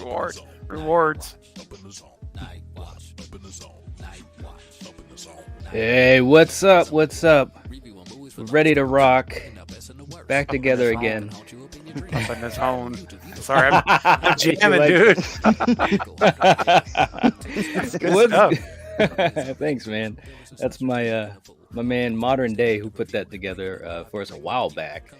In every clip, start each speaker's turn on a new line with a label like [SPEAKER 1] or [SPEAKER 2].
[SPEAKER 1] Rewards.
[SPEAKER 2] Hey, what's up? What's up? We're ready to rock. Back together again.
[SPEAKER 1] Up in the zone. Sorry, I'm jamming, dude. That's good stuff.
[SPEAKER 2] Thanks, man. That's my man Modern Day who put that together for us a while back.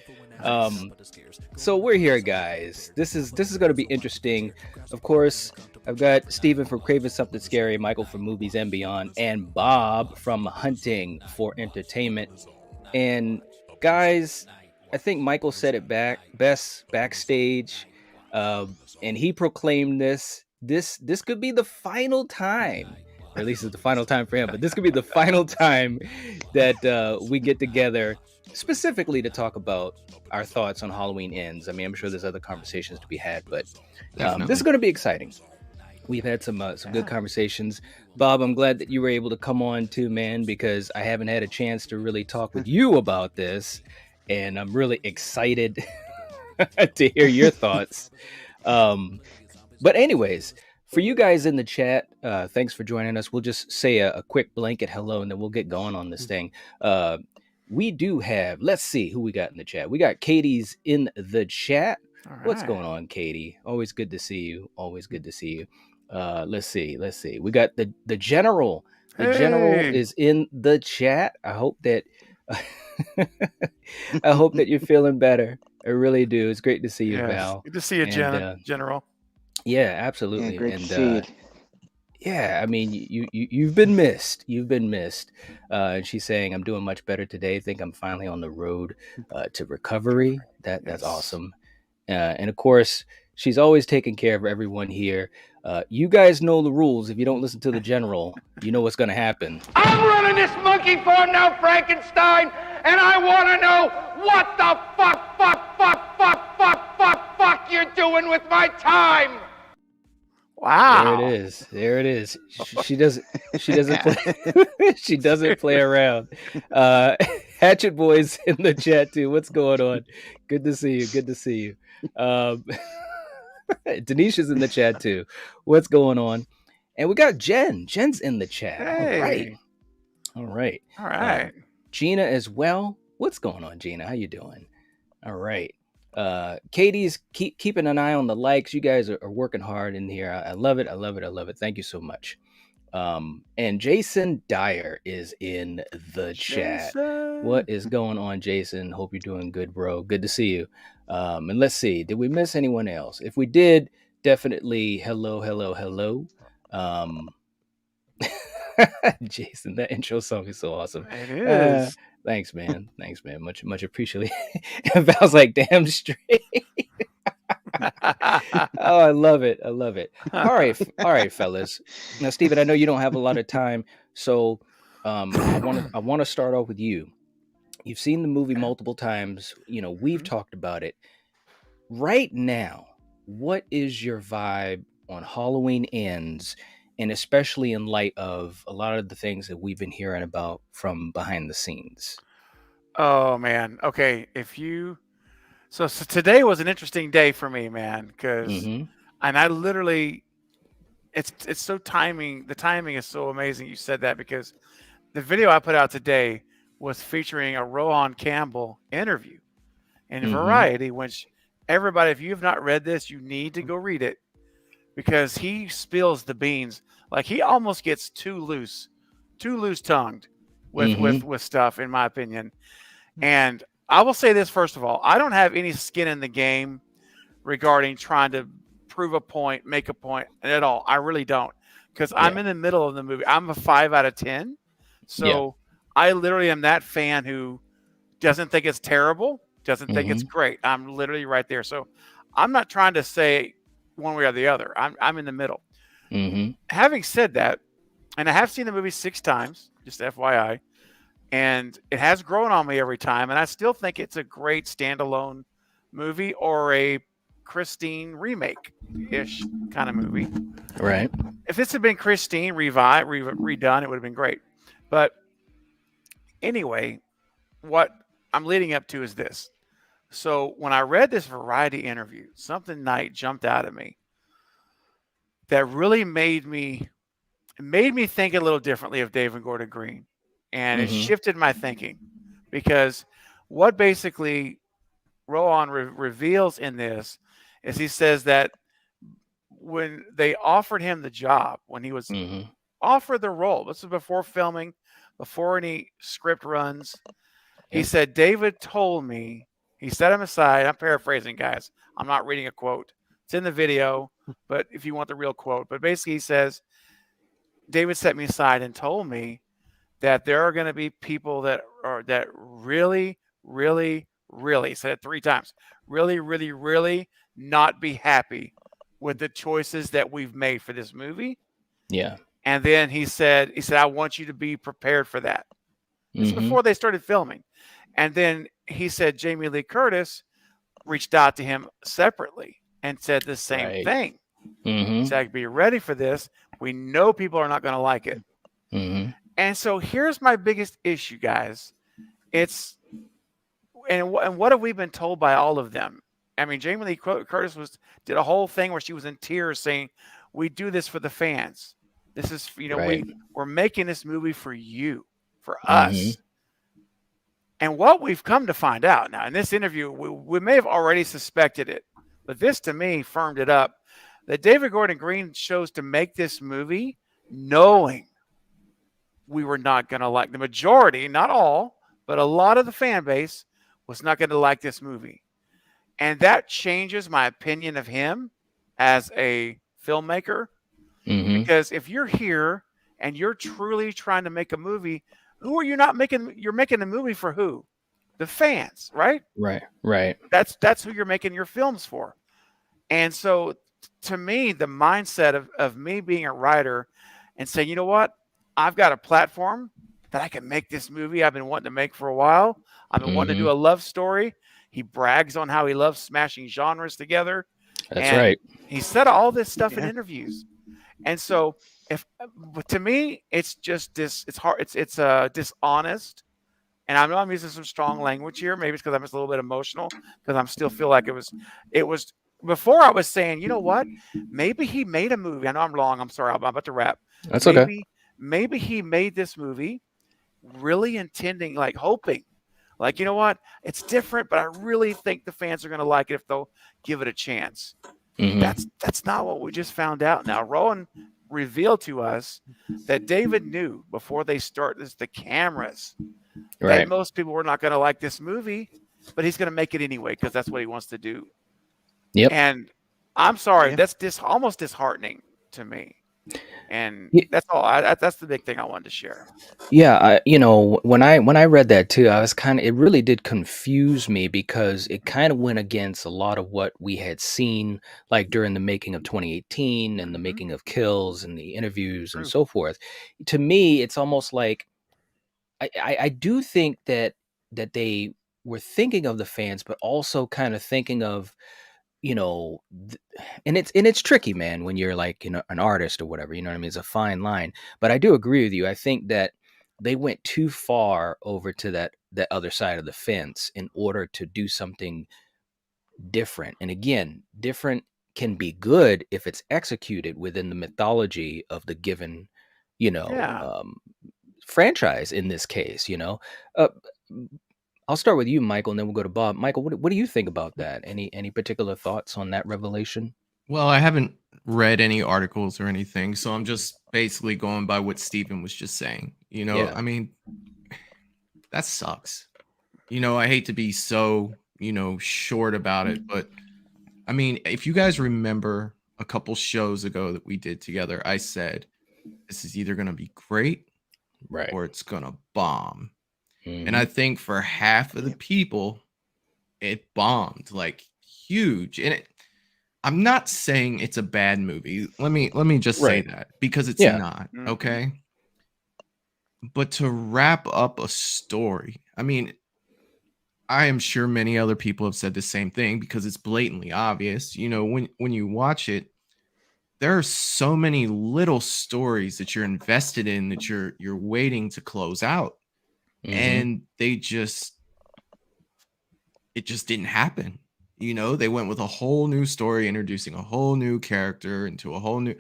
[SPEAKER 2] So we're here, guys. This is going to be interesting. Of course, I've got Steven from Craving Something Scary, Michael from Movies and Beyond, and Bob from Hunting for Entertainment. And guys, I think Michael said it best backstage, and he proclaimed this could be the final time, or at least it's the final time for him. But this could be the final time that we get together specifically to talk about our thoughts on Halloween Ends. I mean, I'm sure there's other conversations to be had, but this is going to be exciting. We've had some good conversations. Bob, I'm glad that you were able to come on too, man, because I haven't had a chance to really talk with you about this, and I'm really excited to hear your thoughts. But anyways, for you guys in the chat, thanks for joining us. We'll just say a quick blanket hello, and then we'll get going on this thing. We do have, let's see who we got in the chat. We got Katie's in the chat. Right. What's going on, Katie? Always good to see you. Always good to see you. Let's see. We got the general. The general is in the chat. I hope that you're feeling better. I really do. It's great to see you, Val.
[SPEAKER 1] Good to see you, General.
[SPEAKER 2] Yeah, absolutely.
[SPEAKER 3] Yeah, great to see you.
[SPEAKER 2] Yeah, I mean, you've been missed. You've been missed. And she's saying, I'm doing much better today. I think I'm finally on the road to recovery. That's awesome. And of course, she's always taking care of everyone here. You guys know the rules. If you don't listen to the general, you know what's going to happen.
[SPEAKER 4] I'm running this monkey farm now, Frankenstein, and I want to know what the fuck you're doing with my time.
[SPEAKER 1] Wow.
[SPEAKER 2] There it is. She doesn't play. She doesn't play around. Hatchet Boys in the chat too. What's going on? Good to see you. Denise is in the chat too. What's going on? And we got Jen. Jen's in the chat.
[SPEAKER 1] Hey.
[SPEAKER 2] All right. Gina as well. What's going on, Gina? How you doing? All right. Katie's keeping an eye on the likes. You guys are working hard in here. I love it. Thank you so much. And Jason Dyer is in the chat. What is going on, Jason? Hope you're doing good, bro. Good to see you. And let's see, did we miss anyone else? If we did, definitely hello. Jason, that intro song is so awesome.
[SPEAKER 1] It is.
[SPEAKER 2] Thanks, man. Much appreciated. And Val's like, damn straight. Oh, I love it. All right, fellas. Now, Steven, I know you don't have a lot of time, so I want to start off with you. You've seen the movie multiple times. You know, we've talked about it. Right now, what is your vibe on Halloween Ends, and especially in light of a lot of the things that we've been hearing about from behind the scenes?
[SPEAKER 1] Oh, man. Okay. So today was an interesting day for me, man, because and I literally, it's so timing. The timing is so amazing. You said that because the video I put out today was featuring a Rohan Campbell interview in Variety, which everybody, if you have not read this, you need to go read it because he spills the beans. Like he almost gets too loose tongued with stuff, in my opinion. And I will say this, first of all, I don't have any skin in the game regarding trying to prove a point, make a point at all. I really don't, because I'm in the middle of the movie. I'm a 5 out of 10. So I literally am that fan who doesn't think it's terrible, doesn't think it's great. I'm literally right there. So I'm not trying to say one way or the other. I'm in the middle. Having said that, and I have seen the movie 6 times, just FYI, and it has grown on me every time, and I still think it's a great standalone movie or a Christine remake-ish kind of movie.
[SPEAKER 2] Right.
[SPEAKER 1] If this had been Christine redone, it would have been great. But anyway, what I'm leading up to is this. So when I read this Variety interview, something night jumped out at me. that really made me think a little differently of David Gordon Green, and it shifted my thinking, because what basically Rowan reveals in this is he says that when they offered him the job, when he was offered the role, this was before filming, before any script runs, he said, David told me, he set him aside. I'm paraphrasing, guys. I'm not reading a quote. It's in the video, but if you want the real quote, but basically he says, David set me aside and told me that there are going to be people that really, really, really, said it 3 times, really, really, really not be happy with the choices that we've made for this movie.
[SPEAKER 2] Yeah.
[SPEAKER 1] And then he said, I want you to be prepared for that. This is before they started filming. And then he said Jamie Lee Curtis reached out to him separately and said the same thing. He said, be ready for this. We know people are not going to like it. And so here's my biggest issue, guys. It's, and what have we been told by all of them? I mean, Jamie Lee Curtis did a whole thing where she was in tears saying, we do this for the fans. This is, we're making this movie for you, for us. And what we've come to find out now in this interview, we may have already suspected it, but this to me firmed it up, that David Gordon Green chose to make this movie knowing we were not going to like, the majority, not all, but a lot of the fan base was not going to like this movie. And that changes my opinion of him as a filmmaker. Because if you're here and you're truly trying to make a movie, who are you not making? You're making a movie for who? The fans, right?
[SPEAKER 2] Right.
[SPEAKER 1] That's who you're making your films for. And so to me, the mindset of me being a writer and saying, you know what? I've got a platform that I can make this movie I've been wanting to make for a while. I've been wanting to do a love story. He brags on how he loves smashing genres together.
[SPEAKER 2] That's right.
[SPEAKER 1] He said all this stuff in interviews. And so to me, it's just it's hard. It's dishonest. And I know I'm using some strong language here. Maybe it's because I'm just a little bit emotional, because I'm still feel like it was before I was saying, you know what? Maybe he made a movie. I know I'm long. I'm sorry. I'm about to wrap.
[SPEAKER 2] That's okay.
[SPEAKER 1] Maybe he made this movie really intending, like hoping, like, you know what? It's different, but I really think the fans are going to like it if they'll give it a chance. That's not what we just found out. Now, Rowan revealed to us that David knew before they start the cameras that most people were not going to like this movie, but he's going to make it anyway because that's what he wants to do. And I'm sorry, that's almost disheartening to me. And that's all. That's the big thing I wanted to share.
[SPEAKER 2] Yeah, when I read that too, I was it really did confuse me, because it kind of went against a lot of what we had seen, like during the making of 2018 and the making of Kills and the interviews and so forth. To me, it's almost like I do think that they were thinking of the fans, but also kind of thinking of, and it's tricky, man, when you're like, an artist or whatever, you know what I mean? It's a fine line. But I do agree with you. I think that they went too far over to that other side of the fence in order to do something different. And again, different can be good if it's executed within the mythology of the given, franchise in this case. I'll start with you, Michael, and then we'll go to Bob. Michael, what do you think about that? Any particular thoughts on that revelation?
[SPEAKER 3] Well, I haven't read any articles or anything, so I'm just basically going by what Steven was just saying. I mean, that sucks. I hate to be so, short about it, but I mean, if you guys remember a couple shows ago that we did together, I said, this is either going to be great or it's going to bomb. And I think for half of the people, it bombed like huge. And I'm not saying it's a bad movie. Let me just say that, because it's not, okay? But to wrap up a story, I mean, I am sure many other people have said the same thing, because it's blatantly obvious. When you watch it, there are so many little stories that you're invested in that you're waiting to close out. And it just didn't happen. They went with a whole new story, introducing a whole new character into a whole new,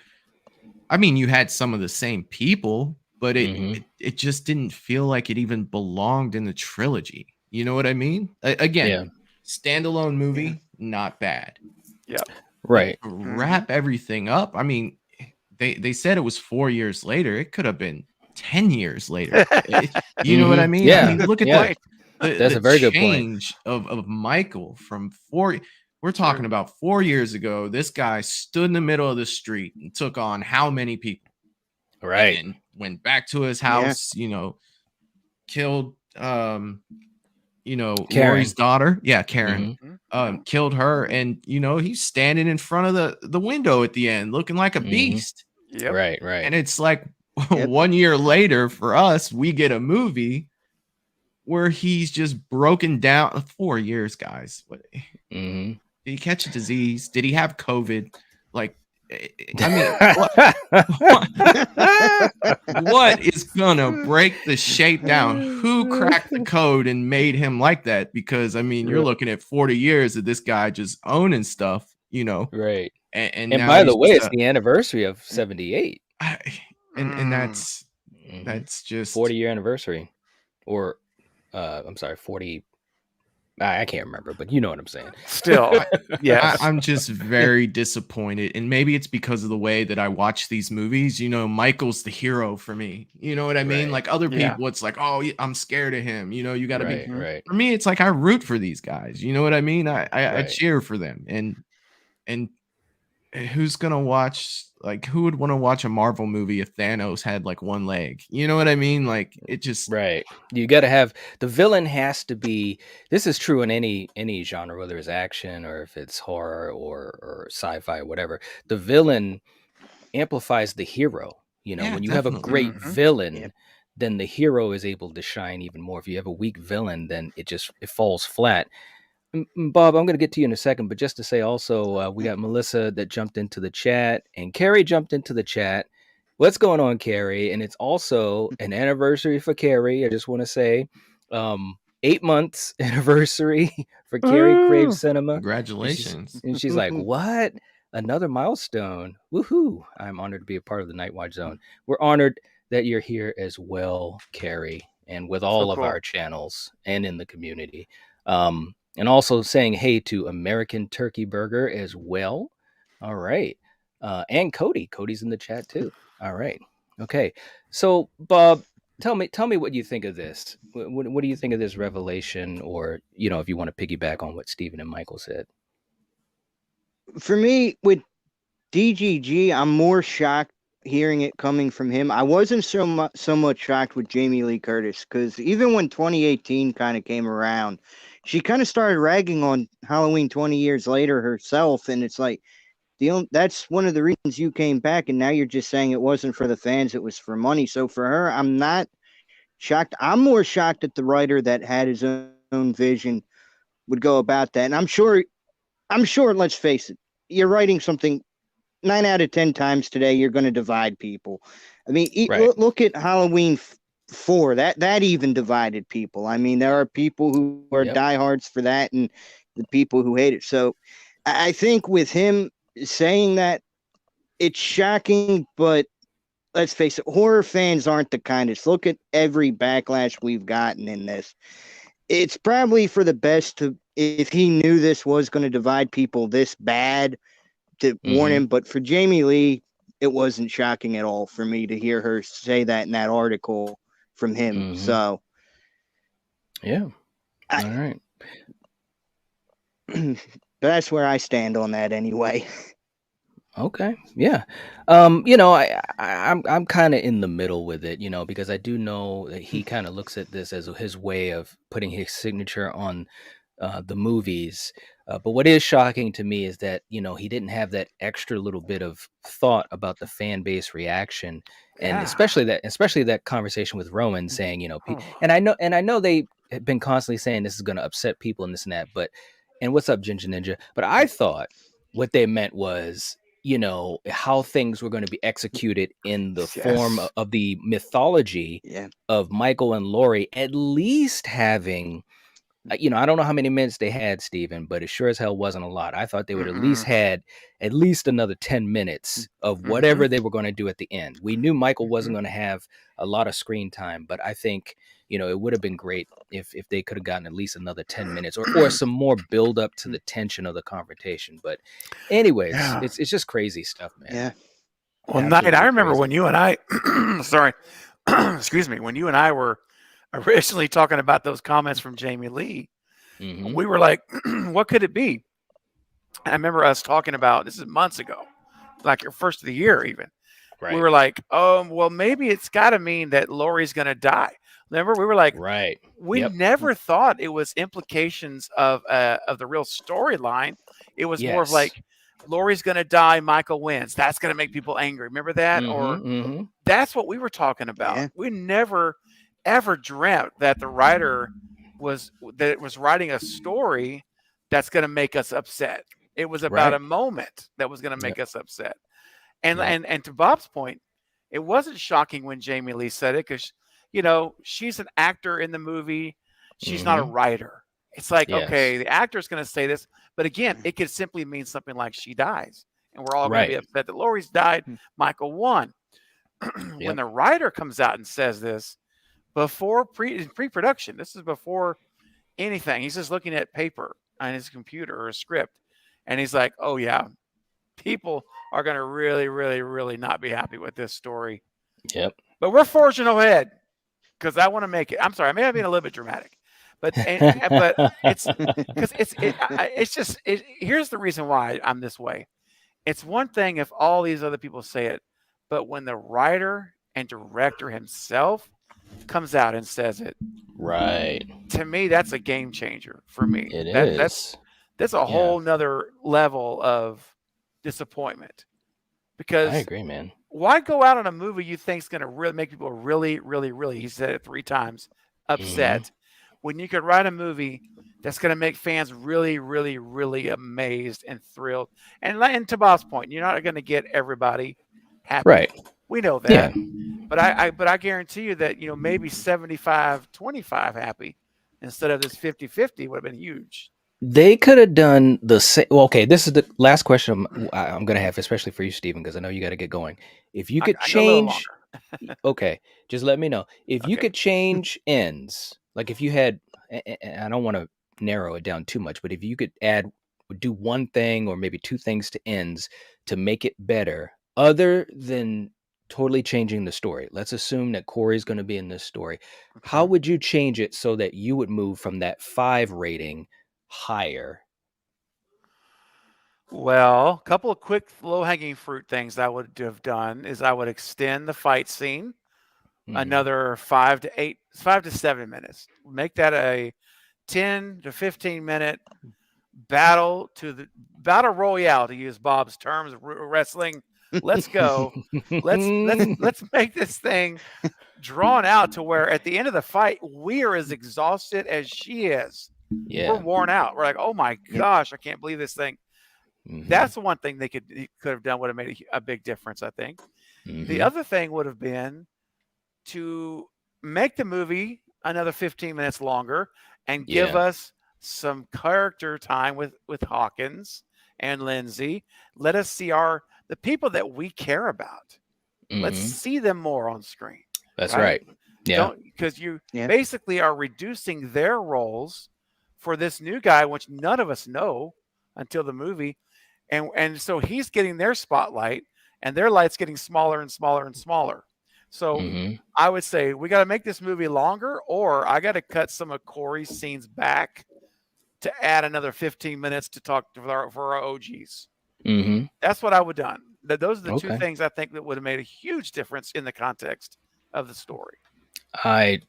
[SPEAKER 3] I mean, you had some of the same people, but it just didn't feel like it even belonged in the trilogy. You know what I mean? Again, standalone movie, not bad.
[SPEAKER 1] Yeah.
[SPEAKER 2] Right.
[SPEAKER 3] But wrap everything up. I mean, they said it was 4 years later. It could have been 10 years later. You know what I mean?
[SPEAKER 2] Yeah.
[SPEAKER 3] I mean, look at
[SPEAKER 2] That's
[SPEAKER 3] the
[SPEAKER 2] a very good point.
[SPEAKER 3] change of Michael from 4. We're talking about 4 years ago. This guy stood in the middle of the street and took on how many people?
[SPEAKER 2] Right.
[SPEAKER 3] And went back to his house, you know, killed you know,
[SPEAKER 2] Karen.
[SPEAKER 3] Lori's daughter. Yeah, Karen. Killed her, and you know, he's standing in front of the window at the end looking like a beast.
[SPEAKER 1] Yep.
[SPEAKER 2] Right.
[SPEAKER 3] And it's like 1 year later for us, we get a movie where he's just broken down. 4 years, guys. Did he catch a disease? Did he have COVID? Like, I mean, what is gonna break the shape down? Who cracked the code and made him like that? Because I mean, you're looking at 40 years of this guy just owning stuff, you know.
[SPEAKER 2] Right.
[SPEAKER 3] And
[SPEAKER 2] by the way, it's the anniversary of 78.
[SPEAKER 3] And that's just
[SPEAKER 2] 40-year anniversary. Or I'm sorry, 40. I can't remember, but you know what I'm saying.
[SPEAKER 1] Still, yeah.
[SPEAKER 3] I'm just very disappointed, and maybe it's because of the way that I watch these movies. You know, Michael's the hero for me. You know what I mean? Like other people, it's like, oh, I'm scared of him. You know, you got to be.
[SPEAKER 2] Right.
[SPEAKER 3] For me, it's like I root for these guys. You know what I mean? I cheer for them, and who's gonna watch? Like, who would want to watch a Marvel movie if Thanos had like one leg? You know what I mean? Like, it just
[SPEAKER 2] You got to have the villain has to be. This is true in any genre, whether it's action or if it's horror or sci-fi, whatever. The villain amplifies the hero. You know, when you have a great villain, then the hero is able to shine even more. If you have a weak villain, then it falls flat. Bob, I'm going to get to you in a second, but just to say also, we got Melissa that jumped into the chat, and Carrie jumped into the chat. What's going on, Carrie? And it's also an anniversary for Carrie. I just want to say, 8 months anniversary for Carrie Craves Cinema.
[SPEAKER 3] Congratulations.
[SPEAKER 2] And she's like, what? Another milestone. Woohoo. I'm honored to be a part of the Nightwatch Zone. We're honored that you're here as well, Carrie, and with all of our channels and in the community. And also saying hey to American Turkey Burger as well. All right. And Cody. Cody's in the chat too. All right. Okay. So, Bob, tell me what you think of this. What do you think of this revelation? Or, you know, if you want to piggyback on what Stephen and Michael said.
[SPEAKER 5] For me, with DGG, I'm more shocked hearing it coming from him. I wasn't so much shocked with Jamie Lee Curtis, because even when 2018 kind of came around, she kind of started ragging on Halloween 20 years later herself, and it's like, that's one of the reasons you came back, and now you're just saying it wasn't for the fans, it was for money. So for her, I'm not shocked. I'm more shocked that the writer that had his own vision would go about that. And I'm sure, let's face it, you're writing something 9 out of 10 times today, you're going to divide people. I mean, look at Halloween 4. That even divided people. I mean, there are people who are diehards for that and the people who hate it. So I think with him saying that, it's shocking, but let's face it, horror fans aren't the kindest. Look at every backlash we've gotten in this. It's probably for the best if he knew this was going to divide people this bad, to warn him. But for Jamie Lee, it wasn't shocking at all for me to hear her say that in that article from him. So
[SPEAKER 2] all right.
[SPEAKER 5] That's where I stand on that anyway.
[SPEAKER 2] Okay. Yeah. You know, I'm kind of in the middle with it, you know, because I do know that he kind of looks at this as his way of putting his signature on the movies. But what is shocking to me is that, you know, he didn't have that extra little bit of thought about the fan base reaction. And especially that conversation with Rowan saying, you know, and I know they have been constantly saying this is going to upset people and this and that, and what's up, Ginger Ninja? But I thought what they meant was, you know, how things were going to be executed in the form of the mythology of Michael and Laurie, at least having I don't know how many minutes they had, Steven, but it sure as hell wasn't a lot. I thought they would at least had at least another 10 minutes of whatever they were going to do at the end. We knew Michael wasn't going to have a lot of screen time, but I think, it would have been great if they could have gotten at least another 10 minutes or some more build up to the tension of the confrontation. But anyways, it's just crazy stuff, man.
[SPEAKER 5] Yeah.
[SPEAKER 1] Well, Knight, I remember when you and I, sorry, excuse me, when you and I were originally talking about those comments from Jamie Lee, we were like, what could it be? I remember us talking about, this is months ago, like your first of the year even. Right. We were like, well, maybe it's got to mean that Laurie's going to die. Remember, we were like,
[SPEAKER 2] right.
[SPEAKER 1] We never thought it was implications of the real storyline. It was more of like, Laurie's going to die, Michael wins. That's going to make people angry. Remember that? That's what we were talking about. Yeah. We never, ever dreamt that the writer was writing a story that's going to make us upset. It was about a moment that was going to make us upset. And to Bob's point, it wasn't shocking when Jamie Lee said it because, she's an actor in the movie. She's not a writer. It's like, okay, the actor's going to say this. But again, it could simply mean something like she dies. And we're all going to be upset that Laurie's died. Michael won. When the writer comes out and says this, before pre-production, this is before anything. He's just looking at paper on his computer or a script. And he's like, oh, yeah, people are going to really, really, really not be happy with this story.
[SPEAKER 2] Yep.
[SPEAKER 1] But we're forging ahead because I want to make it. I'm sorry, I may have been a little bit dramatic. But it's because it's just here's the reason why I'm this way. It's one thing if all these other people say it, but when the writer and director himself comes out and says it,
[SPEAKER 2] right?
[SPEAKER 1] To me, that's a game changer for me.
[SPEAKER 2] It is.
[SPEAKER 1] That's a whole nother level of disappointment. Because
[SPEAKER 2] I agree, man.
[SPEAKER 1] Why go out on a movie you think is going to really make people really, really, really? He said it 3 times. Upset. When you could write a movie that's going to make fans really, really, really amazed and thrilled. And to Bob's point, you're not going to get everybody happy.
[SPEAKER 2] Right.
[SPEAKER 1] We know that. Yeah. But I guarantee you that, maybe 75-25 happy instead of this 50-50 would have been huge.
[SPEAKER 2] They could have done the same. Well, okay, this is the last question I'm going to have, especially for you, Steven, because I know you got to get going. If you could change, okay, just let me know. If you could change ends, like if you had, and I don't want to narrow it down too much, but if you could do one thing or maybe 2 things to ends to make it better, other than totally changing the story. Let's assume that Corey's going to be in this story. Okay. How would you change it so that you would move from that 5 rating higher?
[SPEAKER 1] Well, a couple of quick low-hanging fruit things I would have done is I would extend the fight scene another 5 to 7 minutes. Make that a 10 to 15 minute battle royale, to use Bob's terms, wrestling. Let's go. Let's make this thing drawn out to where at the end of the fight we are as exhausted as she is. Yeah. We're worn out. We're like, oh my gosh, I can't believe this thing. That's the one thing they could have done, would have made a big difference, I think. The other thing would have been to make the movie another 15 minutes longer and give us some character time with Hawkins and Lindsay. Let us see the people that we care about. Let's see them more on screen.
[SPEAKER 2] That's right. Yeah.
[SPEAKER 1] Because you basically are reducing their roles for this new guy, which none of us know until the movie. And so he's getting their spotlight and their light's getting smaller and smaller and smaller. So I would say we got to make this movie longer, or I got to cut some of Corey's scenes back to add another 15 minutes to talk for our OGs. That's what I would have done. Those are the 2 things I think that would have made a huge difference in the context of the story.
[SPEAKER 2] I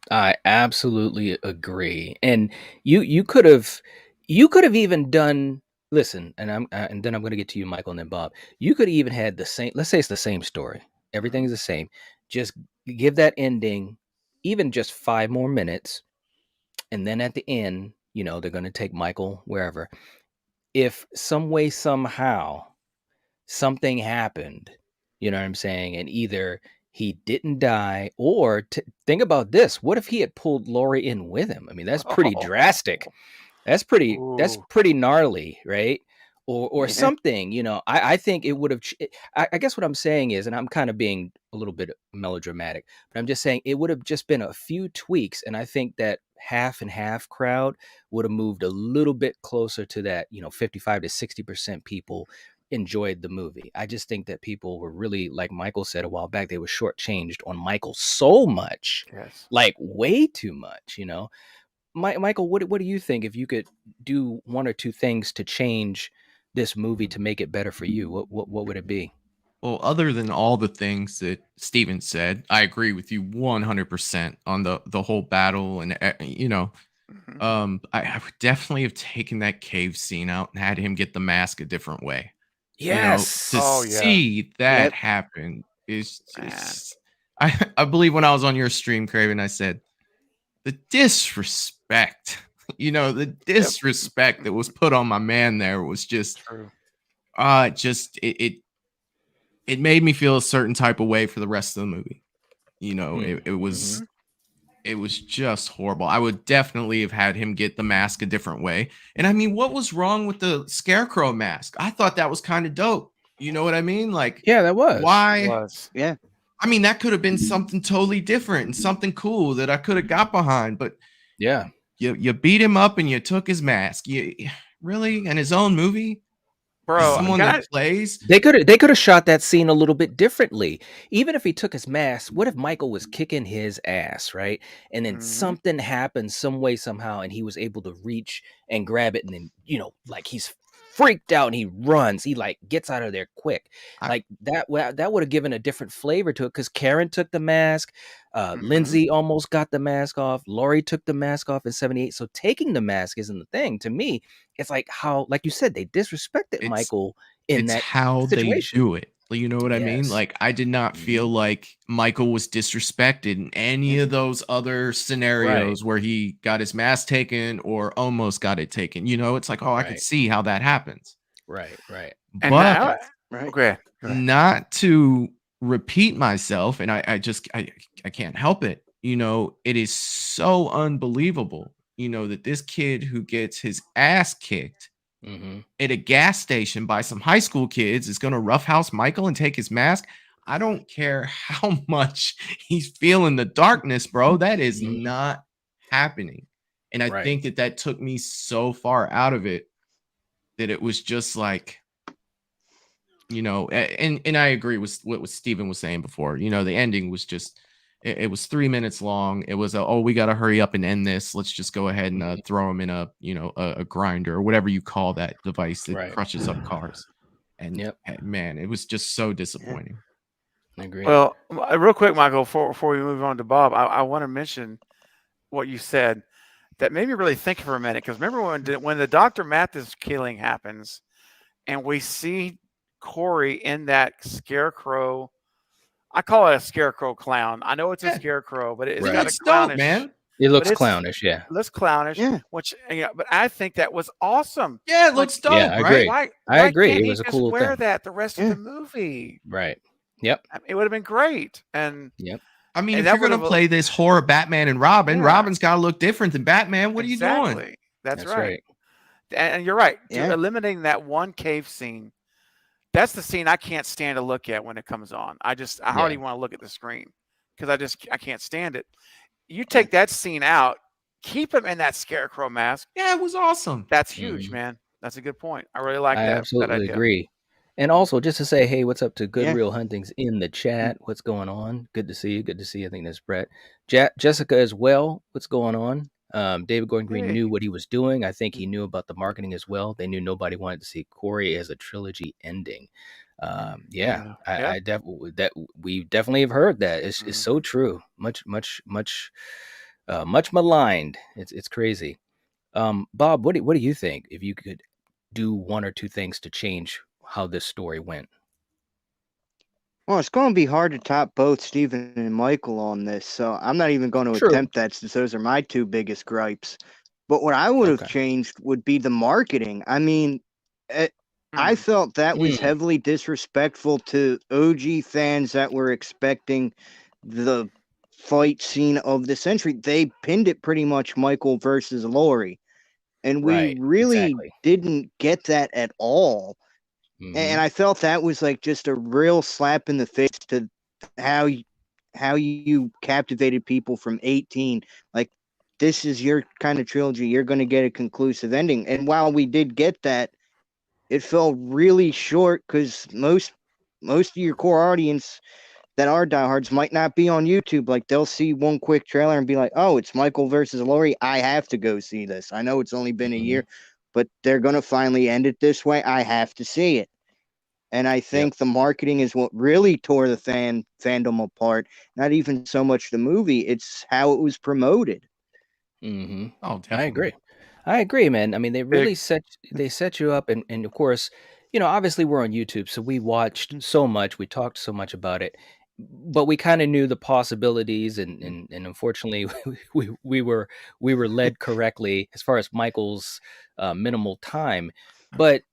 [SPEAKER 2] absolutely agree. And you could have even done, listen, and then I'm going to get to you, Michael, and then Bob. You could have even had the same, let's say it's the same story. Everything is the same. Just give that ending even just 5 more minutes. And then at the end, they're going to take Michael wherever. If some way, somehow, something happened, you know what I'm saying? And either he didn't die, or think about this: what if he had pulled Lori in with him? I mean, that's pretty drastic. That's pretty gnarly, right? Or something, you know. I think it would have. I guess what I'm saying is, and I'm kind of being a little bit melodramatic, but I'm just saying it would have just been a few tweaks, and I think that half and half crowd would have moved a little bit closer to that, 55 to 60% people enjoyed the movie. I just think that people were really, like Michael said a while back, they were shortchanged on Michael so much, like way too much, Michael, what do you think if you could do one or two things to change this movie to make it better for you? What would it be?
[SPEAKER 3] Well, other than all the things that Steven said, I agree with you 100% on the whole battle, and I would definitely have taken that cave scene out and had him get the mask a different way.
[SPEAKER 2] Yes.
[SPEAKER 3] To see that happen is just, I believe when I was on your stream, Craven, I said the disrespect, the disrespect that was put on my man there was just, it made me feel a certain type of way for the rest of the movie. It was just horrible. I would definitely have had him get the mask a different way. And I mean, what was wrong with the Scarecrow mask? I thought that was kind of dope. You know what I mean? Like,
[SPEAKER 2] yeah, that was.
[SPEAKER 3] Why?
[SPEAKER 1] It was.
[SPEAKER 5] Yeah.
[SPEAKER 3] I mean, that could have been something totally different and something cool that I could have got behind. But
[SPEAKER 2] yeah,
[SPEAKER 3] you beat him up and you took his mask. You really? And his own movie?
[SPEAKER 1] Bro,
[SPEAKER 3] someone that plays.
[SPEAKER 2] They could have shot that scene a little bit differently. Even if he took his mask, what if Michael was kicking his ass, right? And then something happened some way, somehow, and he was able to reach and grab it, and then, like he's freaked out and he runs. He like gets out of there quick. Like that would have given a different flavor to it, because Karen took the mask. Lindsay almost got the mask off. Laurie took the mask off in 78. So taking the mask isn't the thing. To me, it's like how, like you said, they disrespected Michael in that
[SPEAKER 3] how
[SPEAKER 2] situation.
[SPEAKER 3] They do it. You know what I mean? Like, I did not feel like Michael was disrespected in any of those other scenarios where he got his mask taken or almost got it taken. It's like, I could see how that happens.
[SPEAKER 2] Right.
[SPEAKER 3] But
[SPEAKER 1] okay.
[SPEAKER 3] Not to repeat myself, and I can't help it. It is so unbelievable, that this kid who gets his ass kicked at a gas station by some high school kids is going to roughhouse Michael and take his mask. I don't care how much he's feeling the darkness, bro. That is not happening. And I think that took me so far out of it that it was just like, and I agree with what Steven was saying before. The ending was just, it was 3 minutes long. It was we got to hurry up and end this. Let's just go ahead and throw him in a grinder or whatever you call that device that crushes up cars. And man, it was just so disappointing.
[SPEAKER 2] I agree.
[SPEAKER 1] Well, real quick, Michael, before we move on to Bob, I want to mention what you said that made me really think for a minute. Because remember when the Dr. Mathis killing happens and we see Corey in that scarecrow, I call it a scarecrow clown. I know it's a scarecrow, but it's got a clownish,
[SPEAKER 2] man. It looks clownish,
[SPEAKER 1] It looks clownish, which but I think that was awesome.
[SPEAKER 3] Yeah, it looks dope,
[SPEAKER 2] I agree.
[SPEAKER 1] Why
[SPEAKER 2] I agree.
[SPEAKER 1] Can't
[SPEAKER 2] it was a cool
[SPEAKER 1] wear
[SPEAKER 2] thing.
[SPEAKER 1] that the rest of the movie.
[SPEAKER 2] Right. Yep.
[SPEAKER 1] It would have been great. And
[SPEAKER 3] I mean, if you're going to play this horror Batman and Robin, Robin's got to look different than Batman. What are you doing?
[SPEAKER 1] That's right. And you're right. Eliminating that one cave scene. That's the scene I can't stand to look at when it comes on. I hardly want to look at the screen because I can't stand it. You take that scene out, keep him in that scarecrow mask.
[SPEAKER 3] Yeah, it was awesome.
[SPEAKER 1] That's huge, man. That's a good point. I really like that.
[SPEAKER 2] I absolutely agree. And also, just to say, hey, what's up to Good Real Hunting's in the chat? What's going on? Good to see you. Good to see you. I think that's Brett. Jessica as well. What's going on? David Gordon Green knew what he was doing. I think he knew about the marketing as well. They knew nobody wanted to see Corey as a trilogy ending. I definitely we definitely have heard that. It's so true. Much maligned. It's crazy. Bob, what do you think if you could do one or two things to change how this story went?
[SPEAKER 5] Well, it's going to be hard to top both Stephen and Michael on this, so I'm not even going to attempt that, since those are my two biggest gripes. But what I would have changed would be the marketing. I mean, I felt that was heavily disrespectful to OG fans that were expecting the fight scene of the century. They pinned it pretty much Michael versus Laurie. And we really didn't get that at all. And I felt that was like just a real slap in the face to how you captivated people from 18. Like, this is your kind of trilogy. You're going to get a conclusive ending. And while we did get that, it fell really short because most of your core audience that are diehards might not be on YouTube. Like, they'll see one quick trailer and be like, oh, it's Michael versus Laurie. I have to go see this. I know it's only been a year, but they're going to finally end it this way. I have to see it. And I think the marketing is what really tore the fandom apart. Not even so much the movie, it's how it was promoted.
[SPEAKER 2] Oh, definitely. I agree, man. I mean, they really set you up, and of course, obviously we're on YouTube, so we watched so much, we talked so much about it, but we kind of knew the possibilities, and unfortunately, we were led correctly as far as Michael's minimal time. But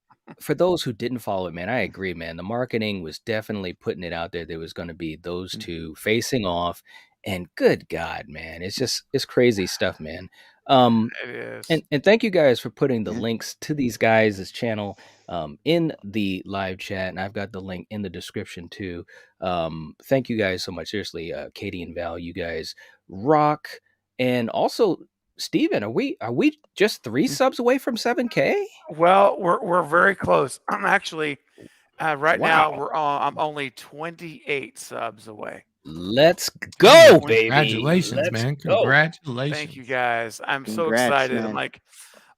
[SPEAKER 2] for those who didn't follow it, man, I agree, man. The marketing was definitely putting it out there. There was going to be those two facing off, and good God, man, it's crazy stuff, man.
[SPEAKER 1] It is.
[SPEAKER 2] And thank you guys for putting the links to these guys' channel in the live chat, and I've got the link in the description too. Thank you guys so much. Seriously, Katie and Val, you guys rock. And also, Steven, are we just 3 subs away from 7K?
[SPEAKER 1] Well, we're very close. I'm actually right now I'm only 28 subs away.
[SPEAKER 2] Let's go, baby!
[SPEAKER 3] Congratulations, man! Congratulations!
[SPEAKER 1] Thank you guys. I'm so excited. Man. I'm like,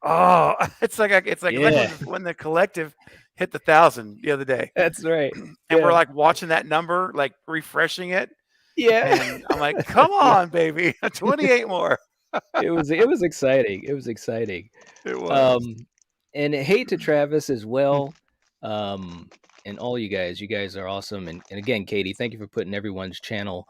[SPEAKER 1] oh, it's like when the collective hit the 1,000 the other day.
[SPEAKER 2] That's right.
[SPEAKER 1] And we're like watching that number, like refreshing it.
[SPEAKER 2] Yeah.
[SPEAKER 1] And I'm like, come on, baby, 28 more.
[SPEAKER 2] It was exciting. It was exciting.
[SPEAKER 1] It was.
[SPEAKER 2] And hate to Travis as well. And all you guys are awesome. And again, Katie, thank you for putting everyone's channel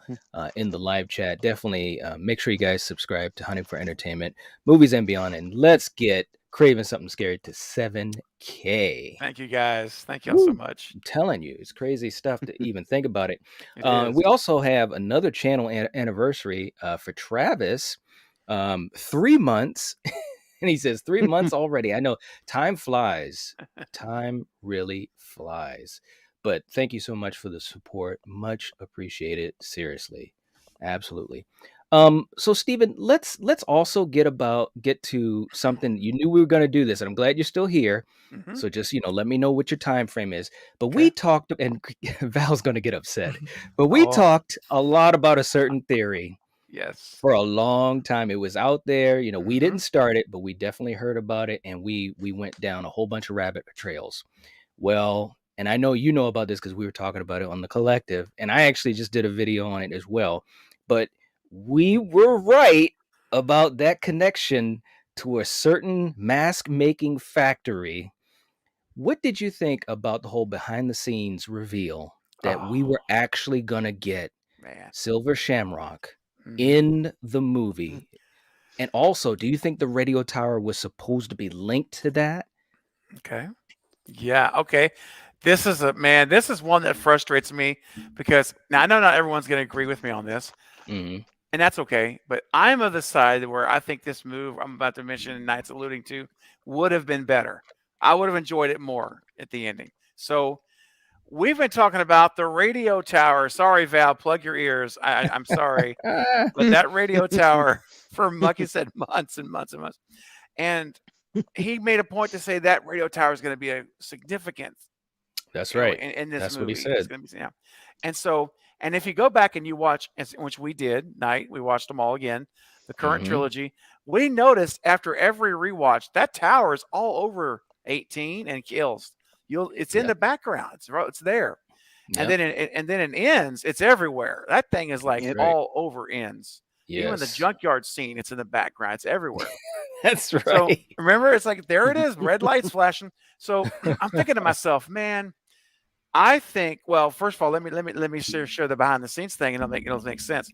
[SPEAKER 2] in the live chat. Definitely make sure you guys subscribe to Hunting for Entertainment, Movies and Beyond. And let's get Craving Something Scary to 7K.
[SPEAKER 1] Thank you guys. Thank y'all so much.
[SPEAKER 2] I'm telling you, it's crazy stuff to even think about it. We also have another channel anniversary for Travis. 3 months. And he says 3 months already. I know time flies. Time really flies. But thank you so much for the support. Much appreciated. Seriously. Absolutely. So Steven, let's also get to something. You knew we were going to do this, and I'm glad you're still here. So just, let me know what your time frame is. But we talked, and Val's going to get upset. But we talked a lot about a certain theory.
[SPEAKER 1] Yes.
[SPEAKER 2] For a long time. It was out there. We didn't start it, but we definitely heard about it, and we went down a whole bunch of rabbit trails. Well, and I know you know about this because we were talking about it on the collective, and I actually just did a video on it as well. But we were right about that connection to a certain mask making factory. What did you think about the whole behind the scenes reveal that we were actually gonna get Silver Shamrock in the movie? And also, do you think the radio tower was supposed to be linked to that?
[SPEAKER 1] Okay. Yeah. Okay. This is one that frustrates me because now I know not everyone's going to agree with me on this, and that's okay. But I'm of the side where I think this move I'm about to mention and Knight's alluding to would have been better. I would have enjoyed it more at the ending. So we've been talking about the radio tower. Sorry, Val, plug your ears. I'm sorry. But that radio tower for, like you said, months and months and months. And he made a point to say that radio tower is going to be a significant.
[SPEAKER 2] That's right.
[SPEAKER 1] In this
[SPEAKER 2] That's
[SPEAKER 1] movie.
[SPEAKER 2] What he said.
[SPEAKER 1] It's going to be, yeah. And so, and if you go back and you watch, which we did, we watched them all again, the current trilogy, we noticed after every rewatch, that tower is all over 18 and kills. It's in the background. It's there. Yep. And then it ends. It's everywhere. That thing is like all over ends. Yes. Even the junkyard scene, it's in the background. It's everywhere.
[SPEAKER 2] That's right.
[SPEAKER 1] So remember, it's like there it is, red lights flashing. So I'm thinking to myself, man, I think. Well, first of all, let me share the behind the scenes thing, and it'll make sense.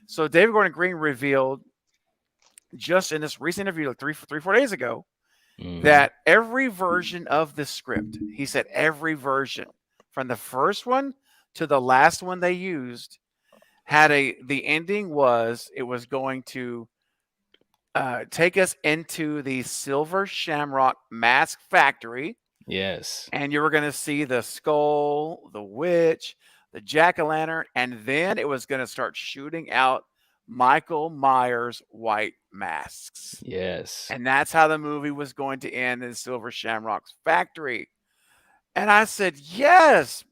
[SPEAKER 1] So David Gordon Green revealed just in this recent interview, like 3-4 days ago, that every version of the script, he said every version, from the first one to the last one they used, had the ending was it was going to take us into the Silver Shamrock mask factory.
[SPEAKER 2] Yes.
[SPEAKER 1] And you were going to see the skull, the witch, the jack-o'-lantern, and then it was going to start shooting out Michael Myers' white masks.
[SPEAKER 2] Yes.
[SPEAKER 1] And that's how the movie was going to end in Silver Shamrock's factory. And I said, yes.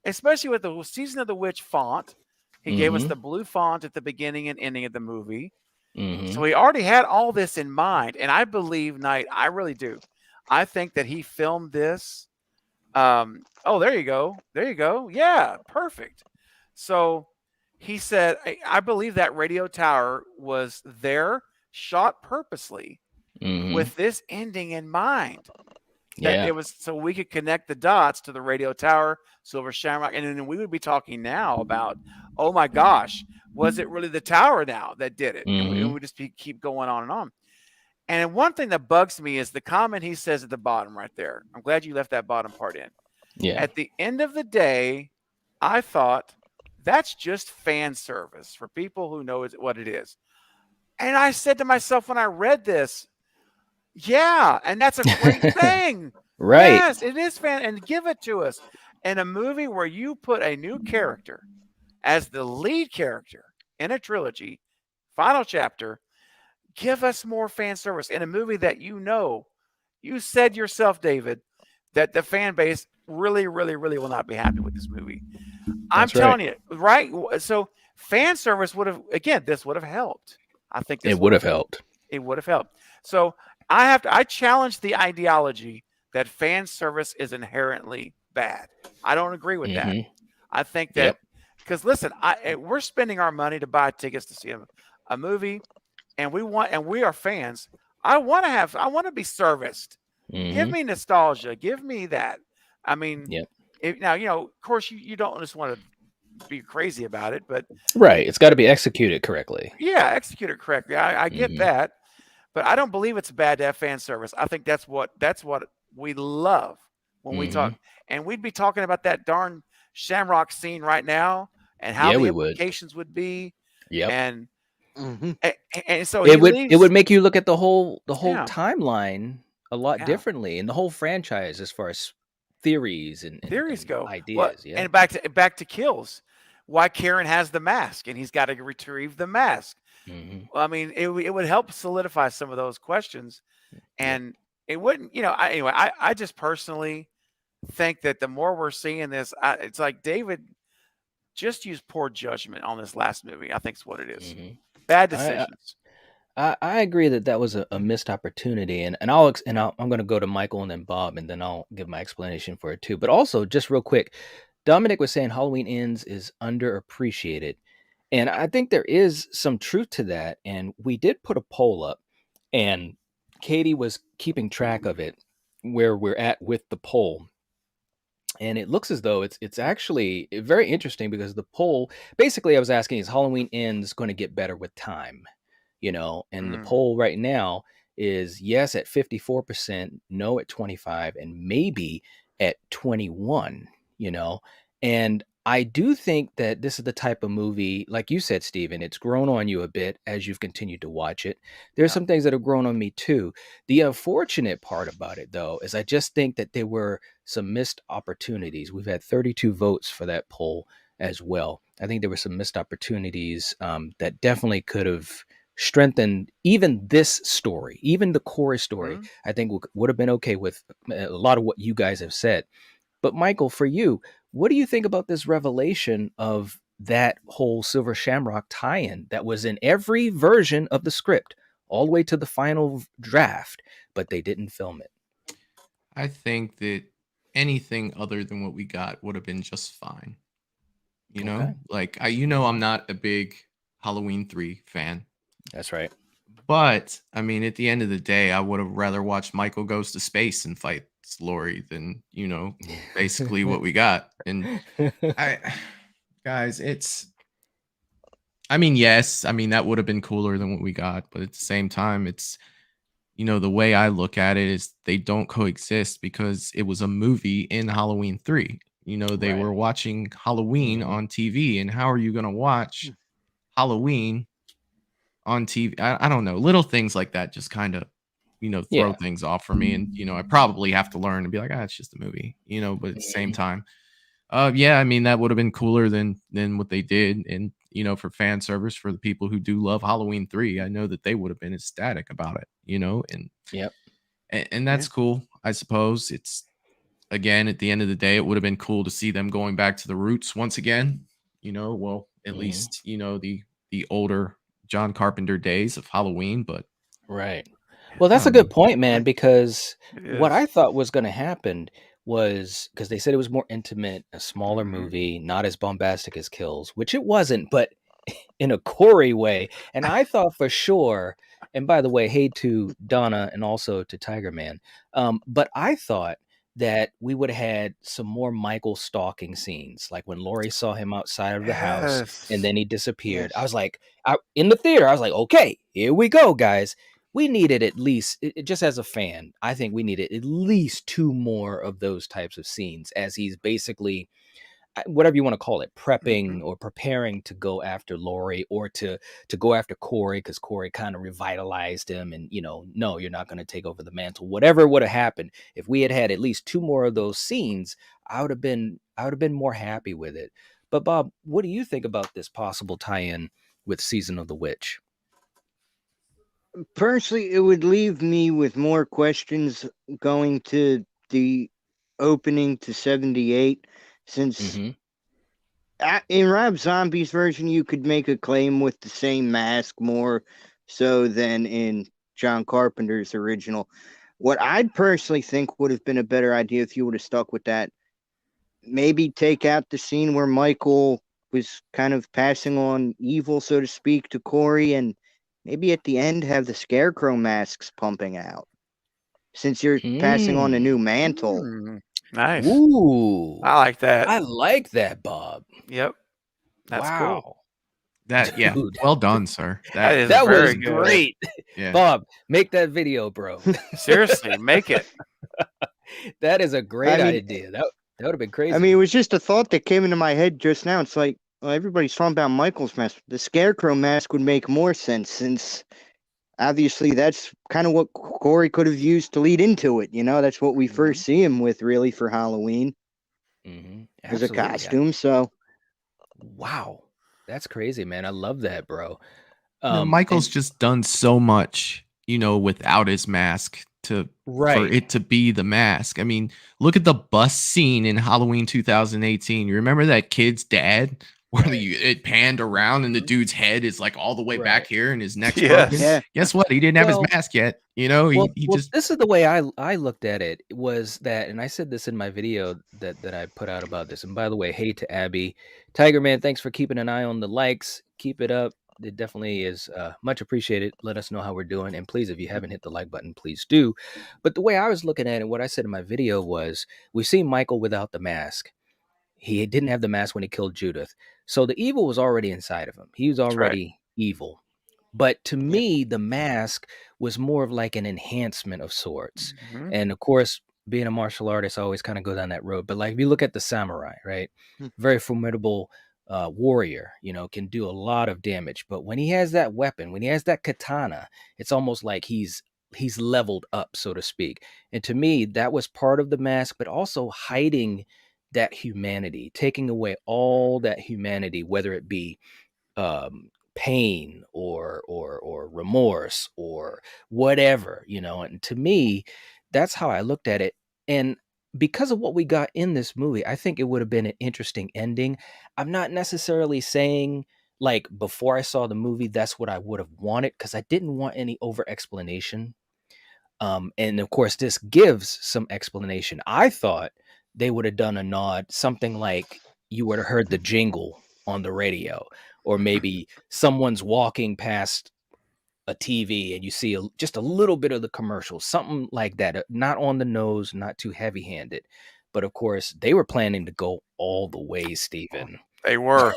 [SPEAKER 1] Especially with the Season of the Witch font. He gave us the blue font at the beginning and ending of the movie. So he already had all this in mind. And I believe, Knight, I really do. I think that he filmed this. Oh, there you go. There you go. Yeah, perfect. So he said, I believe that radio tower was there, shot purposely with this ending in mind. That it was so we could connect the dots to the radio tower, Silver Shamrock, and then we would be talking now about, oh my gosh, was it really the tower now that did it? And we just keep going on and on. And one thing that bugs me is the comment he says at the bottom right there. I'm glad you left that bottom part in.
[SPEAKER 2] Yeah.
[SPEAKER 1] At the end of the day, I thought that's just fan service for people who know what it is. And I said to myself when I read this, yeah, and that's a great thing.
[SPEAKER 2] Right.
[SPEAKER 1] Yes, it is fan, and give it to us. In a movie where you put a new character as the lead character in a trilogy, final chapter, give us more fan service. In a movie that you said yourself, David, that the fan base really, really, really will not be happy with this movie. I'm telling you, right? So fan service this would have helped. I think
[SPEAKER 2] it would have helped.
[SPEAKER 1] It would have helped. So I challenge the ideology that fan service is inherently bad. I don't agree with that. I think that because listen, we're spending our money to buy tickets to see a movie, and we are fans. I want to be serviced. Give me nostalgia. Give me that. I mean, now of course you don't just want to be crazy about it, but
[SPEAKER 2] right, it's got to be executed correctly.
[SPEAKER 1] Yeah, executed correctly. I get that. But I don't believe it's bad to have fan service. I think that's what we love when we talk. And we'd be talking about that darn Shamrock scene right now and how the implications would be.
[SPEAKER 2] Yep.
[SPEAKER 1] And so
[SPEAKER 2] it would make you look at the whole timeline a lot differently, and the whole franchise as far as theories and
[SPEAKER 1] go
[SPEAKER 2] ideas.
[SPEAKER 1] Well, and back to kills. Why Karen has the mask and he's got to retrieve the mask. Well, I mean, it would help solidify some of those questions, and it wouldn't. I just personally think that the more we're seeing this, it's like David just used poor judgment on this last movie. I think is what it is. Bad decisions.
[SPEAKER 2] I agree that was a missed opportunity, and I'm going to go to Michael and then Bob, and then I'll give my explanation for it too. But also, just real quick, Dominic was saying Halloween Ends is underappreciated. And I think there is some truth to that. And we did put a poll up, and Katie was keeping track of it, where we're at with the poll. And it looks as though it's actually very interesting, because the poll, basically I was asking, is Halloween Ends going to get better with time? And the poll right now is yes at 54%, no at 25%, and maybe at 21%, and I do think that this is the type of movie, like you said, Stephen, it's grown on you a bit as you've continued to watch it. There's some things that have grown on me too. The unfortunate part about it, though, is I just think that there were some missed opportunities. We've had 32 votes for that poll as well. I think there were some missed opportunities that definitely could have strengthened even this story, even the core story. I think would have been okay with a lot of what you guys have said. But Michael, for you, what do you think about this revelation of that whole Silver Shamrock tie-in that was in every version of the script, all the way to the final draft, but they didn't film it?
[SPEAKER 3] I think that anything other than what we got would have been just fine. Like I'm not a big Halloween 3 fan.
[SPEAKER 2] That's right.
[SPEAKER 3] But I mean, at the end of the day, I would have rather watched Michael Goes to Space and fight Laurie than basically what we got. And guys, yes, that would have been cooler than what we got, but at the same time, it's the way I look at it is they don't coexist because it was a movie in Halloween 3. They were watching Halloween on TV, and how are you going to watch Halloween on TV? I don't know. Little things like that just kind of, throw things off for me. And, I probably have to learn and be like, it's just a movie, but at the same time, yeah, I mean, that would have been cooler than what they did. And, for fan service, for the people who do love Halloween 3, I know that they would have been ecstatic about it, and and that's cool. I suppose it's, again, at the end of the day, it would have been cool to see them going back to the roots once again, well, at least, the older John Carpenter days of Halloween, but
[SPEAKER 2] right. Well, that's a good point, man, because what I thought was going to happen was, because they said it was more intimate, a smaller movie, not as bombastic as Kills, which it wasn't, but in a Corey way. And I thought for sure, and by the way, hey to Donna and also to Tiger Man, but I thought that we would have had some more Michael stalking scenes, like when Laurie saw him outside of the house and then he disappeared. I was like, in the theater, I was like, okay, here we go, guys. We needed at least, just as a fan, I think we needed at least 2 more of those types of scenes as he's basically, whatever you want to call it, prepping or preparing to go after Laurie or to go after Corey, because Corey kind of revitalized him and, no, you're not going to take over the mantle. Whatever would have happened, if we had had at least 2 more of those scenes, I would have been more happy with it. But Bob, what do you think about this possible tie-in with Season of the Witch?
[SPEAKER 5] Personally, it would leave me with more questions going to the opening to 78, since in Rob Zombie's version, you could make a claim with the same mask more so than in John Carpenter's original. What I'd personally think would have been a better idea if you would have stuck with that, maybe take out the scene where Michael was kind of passing on evil, so to speak, to Corey, and maybe at the end have the Scarecrow masks pumping out, since you're passing on a new mantle.
[SPEAKER 1] Nice.
[SPEAKER 2] Ooh,
[SPEAKER 1] I like that.
[SPEAKER 2] I like that, Bob.
[SPEAKER 1] Yep. That's cool.
[SPEAKER 3] That,
[SPEAKER 2] Dude.
[SPEAKER 3] Well done, sir.
[SPEAKER 2] That was
[SPEAKER 1] good.
[SPEAKER 2] great.
[SPEAKER 3] Yeah.
[SPEAKER 2] Bob, make that video, bro.
[SPEAKER 1] Seriously, make it.
[SPEAKER 2] That is a great idea. That would have been crazy.
[SPEAKER 5] I mean, it was just a thought that came into my head just now. It's like, well, everybody's talking about Michael's mask. The Scarecrow mask would make more sense, since obviously that's kind of what Corey could have used to lead into it. That's what we first see him with, really, for Halloween as a costume. So,
[SPEAKER 2] wow, that's crazy, man. I love that, bro.
[SPEAKER 3] Michael's just done so much, without his mask for it to be the mask. I mean, look at the bus scene in Halloween 2018. You remember that kid's dad, where it panned around and the dude's head is like all the way back here and his neck's broken?
[SPEAKER 5] Yeah.
[SPEAKER 3] Guess what? He didn't have his mask yet. He just.
[SPEAKER 2] This is the way I looked at it, was that, and I said this in my video that I put out about this. And by the way, hey to Abby, Tiger Man, thanks for keeping an eye on the likes. Keep it up. It definitely is much appreciated. Let us know how we're doing. And please, if you haven't hit the like button, please do. But the way I was looking at it, what I said in my video was, we've seen Michael without the mask. He didn't have the mask when he killed Judith. So the evil was already inside of him. He was already evil. But to me, the mask was more of like an enhancement of sorts. And of course, being a martial artist, I always kind of go down that road. But like, if you look at the samurai, right? Very formidable warrior, can do a lot of damage. But when he has that weapon, when he has that katana, it's almost like he's leveled up, so to speak. And to me, that was part of the mask, but also hiding that humanity, taking away all that humanity, whether it be pain or remorse or whatever, and to me, that's how I looked at it. And because of what we got in this movie, I think it would have been an interesting ending. I'm not necessarily saying, like, before I saw the movie, that's what I would have wanted, because I didn't want any over explanation. And of course, this gives some explanation. I thought they would have done a nod, something like you would have heard the jingle on the radio, or maybe someone's walking past a TV and you see just a little bit of the commercial, something like that. Not on the nose, not too heavy handed. But of course, they were planning to go all the way, Stephen.
[SPEAKER 1] They were.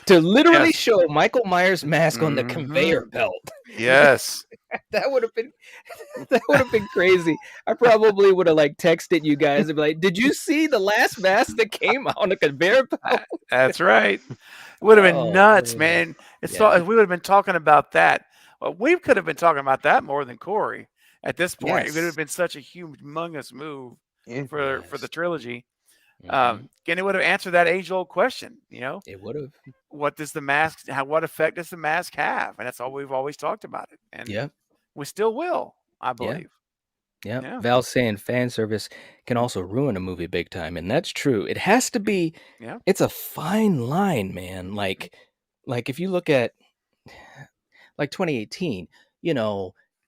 [SPEAKER 2] to literally show Michael Myers' mask on the conveyor belt.
[SPEAKER 1] Yes.
[SPEAKER 2] That would have been crazy. I probably would have like texted you guys and be like, "Did you see the last mask that came out on the conveyor belt?"
[SPEAKER 1] That's right. It would have been
[SPEAKER 2] Oh,
[SPEAKER 1] nuts,
[SPEAKER 2] man.
[SPEAKER 1] man. It's
[SPEAKER 2] Yeah.
[SPEAKER 1] we would have been talking about that. Well, we could have been talking about that more than Corey at this point. It would
[SPEAKER 2] Yes.
[SPEAKER 1] have been such a humongous move
[SPEAKER 5] Yeah.
[SPEAKER 1] for the
[SPEAKER 2] Yes.
[SPEAKER 1] trilogy.
[SPEAKER 2] Mhm.
[SPEAKER 1] And it would have answered that age-old question, you know,
[SPEAKER 2] It would have.
[SPEAKER 1] what does the mask what effect does the mask have? And that's all we've always talked about it. And
[SPEAKER 2] Yeah.
[SPEAKER 1] we still will, I
[SPEAKER 2] Yeah.
[SPEAKER 1] believe.
[SPEAKER 2] Yeah.
[SPEAKER 1] Yeah.
[SPEAKER 2] Val saying fan service can also ruin a movie big time, and that's true. It has to be.
[SPEAKER 1] Yeah.
[SPEAKER 2] It's a fine line, man. Like if you look at like 2018,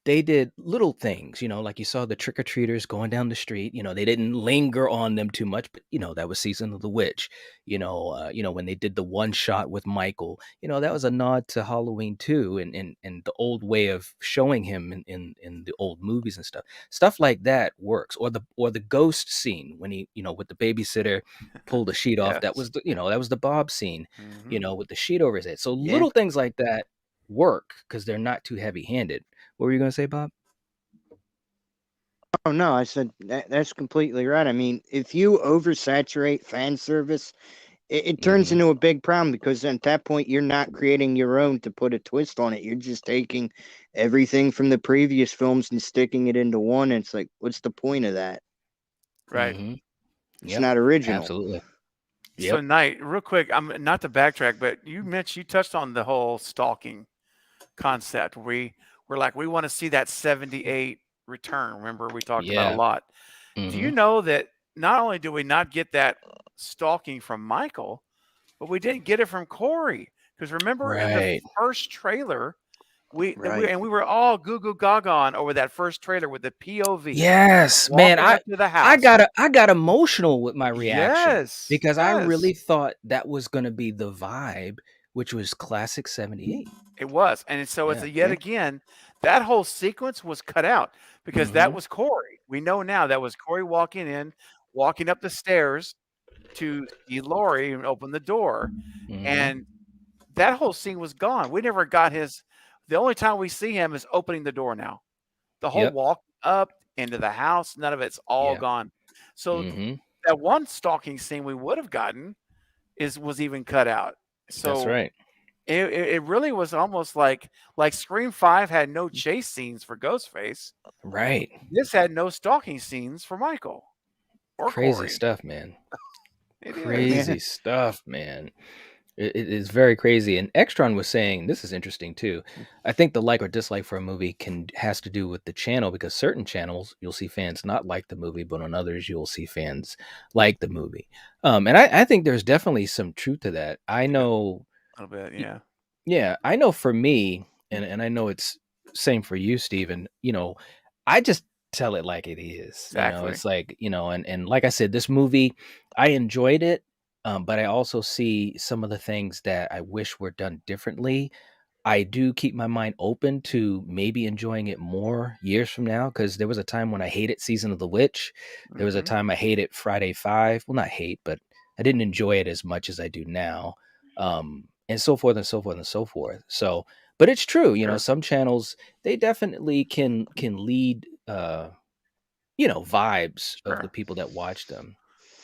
[SPEAKER 2] they did little things, like you saw the trick-or-treaters going down the street, they didn't linger on them too much, but that was Season of the Witch. When they did the one shot with Michael, that was a nod to Halloween too, and the old way of showing him in the old movies and stuff like that works. Or the ghost scene when he, with the babysitter pulled the sheet off. That was the Bob scene, with the sheet over his head. So
[SPEAKER 5] Yeah.
[SPEAKER 2] little things like that work because they're not too heavy-handed. What were you going to say, Bob?
[SPEAKER 5] Oh no, I said that's completely right. I mean, if you oversaturate fan service, it turns into a big problem because at that point you're not creating your own to put a twist on it. You're just taking everything from the previous films and sticking it into one. And it's like, what's the point of that?
[SPEAKER 1] Right.
[SPEAKER 2] Mm-hmm.
[SPEAKER 5] It's not original.
[SPEAKER 2] Absolutely.
[SPEAKER 1] So, Knight, real quick, I'm not to backtrack, but you touched on the whole stalking concept. We're like, we want to see that 78 return. Remember, we talked about a lot. Do you know that not only do we not get that stalking from Michael, but we didn't get it from Corey? Because remember in the first trailer, we were all goo goo gaga on over that first trailer with the POV.
[SPEAKER 2] Yes, man. I got emotional with my reaction because I really thought that was going to be the vibe, which was classic 78.
[SPEAKER 1] It was. And so it's yet again, that whole sequence was cut out because that was Corey. We know now that was Corey walking up the stairs to see Laurie and open the door. And that whole scene was gone. We never got the only time we see him is opening the door now. The whole walk up into the house, none of it's all gone. So that one stalking scene we would have gotten was even cut out. So
[SPEAKER 2] that's right.
[SPEAKER 1] It really was almost like Scream 5 had no chase scenes for Ghostface.
[SPEAKER 2] Right.
[SPEAKER 1] This had no stalking scenes for Michael. Or
[SPEAKER 2] Crazy
[SPEAKER 1] Corey.
[SPEAKER 2] Stuff, man.
[SPEAKER 1] Crazy
[SPEAKER 2] stuff, man. It is very crazy. And Extron was saying, this is interesting too. I think the like or dislike for a movie has to do with the channel, because certain channels you'll see fans not like the movie, but on others you'll see fans like the movie. And I think there's definitely some truth to that. I know
[SPEAKER 1] a little bit, yeah.
[SPEAKER 2] Yeah, I know for me, and I know it's same for you, Steven, I just tell it like it is.
[SPEAKER 1] Exactly.
[SPEAKER 2] It's like, and like I said, this movie, I enjoyed it. But I also see some of the things that I wish were done differently. I do keep my mind open to maybe enjoying it more years from now, because there was a time when I hated Season of the Witch. There was a time I hated Friday 5. Well, not hate, but I didn't enjoy it as much as I do now. And so forth and so forth and so forth. So, but it's true, some channels, they definitely can lead, vibes of the people that watch them.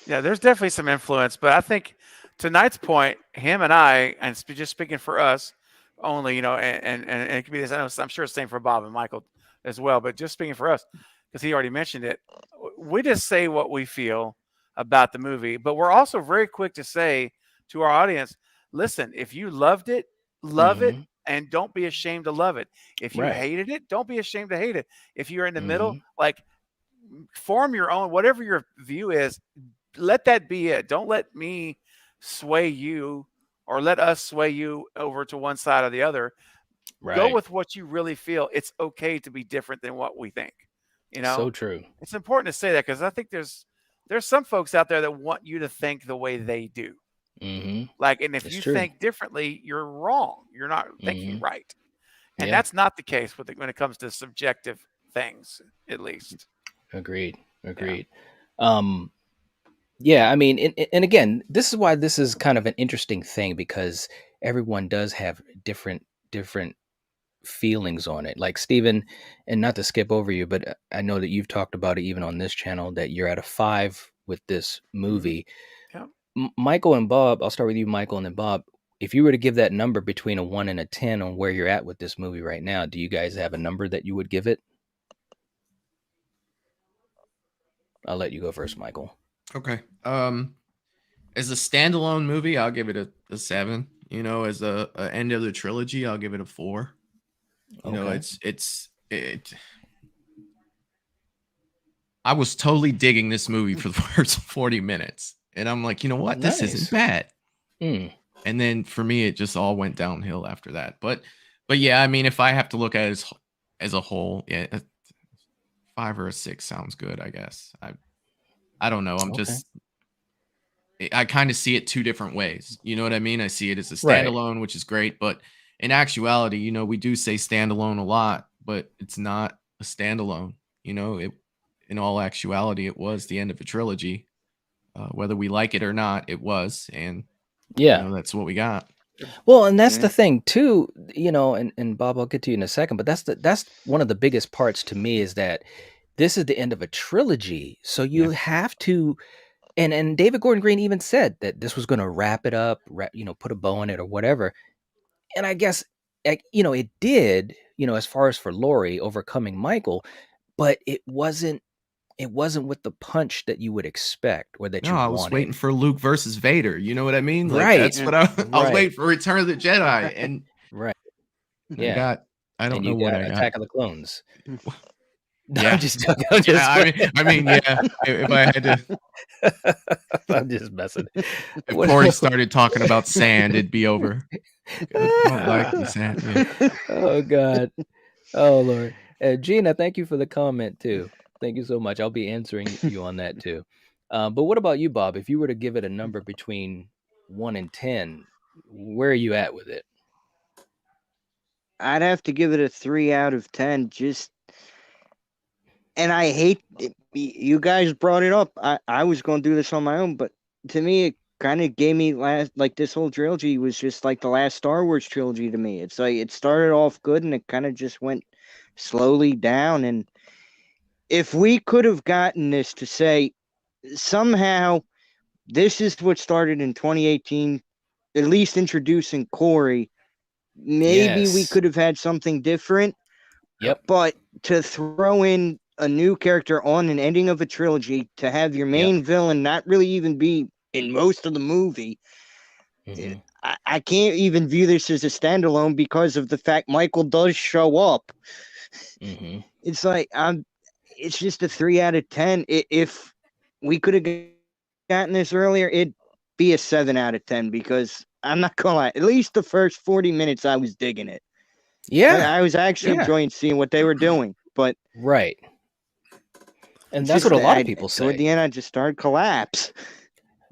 [SPEAKER 1] Yeah, there's definitely some influence, but I think tonight's point, him and I, and just speaking for us only, and it could be this. I'm sure it's the same for Bob and Michael as well, but just speaking for us, because he already mentioned it, we just say what we feel about the movie, but we're also very quick to say to our audience, listen, if you loved it, love it, and don't be ashamed to love it. If you hated it, don't be ashamed to hate it. If you're in the middle, form your own, whatever your view is. Let that be it. Don't let me sway you or let us sway you over to one side or the other. Right. Go with what you really feel. It's okay to be different than what we think.
[SPEAKER 2] So true.
[SPEAKER 1] It's important to say that, because I think there's some folks out there that want you to think the way they do. And if you think differently, you're wrong. You're not thinking right. And that's not the case when it comes to subjective things, at least.
[SPEAKER 2] Agreed. Yeah, I mean, and again, this is why this is kind of an interesting thing, because everyone does have different feelings on it. Like Steven, and not to skip over you, but I know that you've talked about it even on this channel that you're at a 5 with this movie.
[SPEAKER 1] Yeah.
[SPEAKER 2] Michael and Bob, I'll start with you, Michael, and then Bob. If you were to give that number between a 1 and a 10 on where you're at with this movie right now, do you guys have a number that you would give it? I'll let you go first, Michael.
[SPEAKER 3] Okay. As a standalone movie, I'll give it a 7. You know, as a end of the trilogy, I'll give it a 4. You know, it. I was totally digging this movie for the first 40 minutes, and I'm like, you know what, this isn't bad. And then for me, it just all went downhill after that. But yeah, I mean, if I have to look at it as a whole, yeah, a 5 or a 6 sounds good, I guess. I don't know. I kind of see it two different ways. You know what I mean? I see it as a standalone, which is great. But in actuality, you know, we do say standalone a lot, but it's not a standalone. You know, in all actuality, it was the end of a trilogy. Whether we like it or not, it was. And
[SPEAKER 2] yeah,
[SPEAKER 3] you know, that's what we got.
[SPEAKER 2] Well, and that's the thing too, you know, and Bob, I'll get to you in a second, but that's one of the biggest parts to me is that this is the end of a trilogy. So you have to, and David Gordon Green even said that this was going to wrap it up, you know, put a bow on it or whatever. And I guess, you know, it did, you know, as far as for Laurie overcoming Michael, but it wasn't with the punch that you would expect or that you wanted.
[SPEAKER 3] I was waiting for Luke versus Vader. You know what I mean? Like,
[SPEAKER 2] right.
[SPEAKER 3] That's what I was waiting for Return of the Jedi. And
[SPEAKER 2] right. Yeah.
[SPEAKER 3] I don't know what I got.
[SPEAKER 2] Attack of the Clones.
[SPEAKER 3] Yeah.
[SPEAKER 2] I'm just
[SPEAKER 3] I mean, yeah. If I had to.
[SPEAKER 2] I'm just messing.
[SPEAKER 3] If Corey started talking about sand, it'd be over. I don't like the sand. Yeah.
[SPEAKER 2] Oh, God. Oh, Lord. Gina, thank you for the comment, too. Thank you so much. I'll be answering you on that too. But what about you, Bob? If you were to give it a number between 1 and 10, where are you at with it?
[SPEAKER 5] I'd have to give it a 3 out of 10. And I hate it. You guys brought it up. I was going to do this on my own, but to me, it kind of gave me this whole trilogy was just like the last Star Wars trilogy to me. It's like it started off good and it kind of just went slowly down. And if we could have gotten this to say somehow this is what started in 2018, at least introducing Corey, maybe we could have had something different.
[SPEAKER 2] Yep.
[SPEAKER 5] But to throw in a new character on an ending of a trilogy, to have your main villain not really even be in most of the movie, I can't even view this as a standalone because of the fact Michael does show up. It's like it's just a 3 out of 10. If we could have gotten this earlier, it'd be a 7 out of 10 because I'm not gonna lie. At least the first 40 minutes, I was digging it.
[SPEAKER 2] Yeah,
[SPEAKER 5] I was actually enjoying seeing what they were doing. But
[SPEAKER 2] and that's what a lot of people say.
[SPEAKER 5] Toward the end, I just started collapse.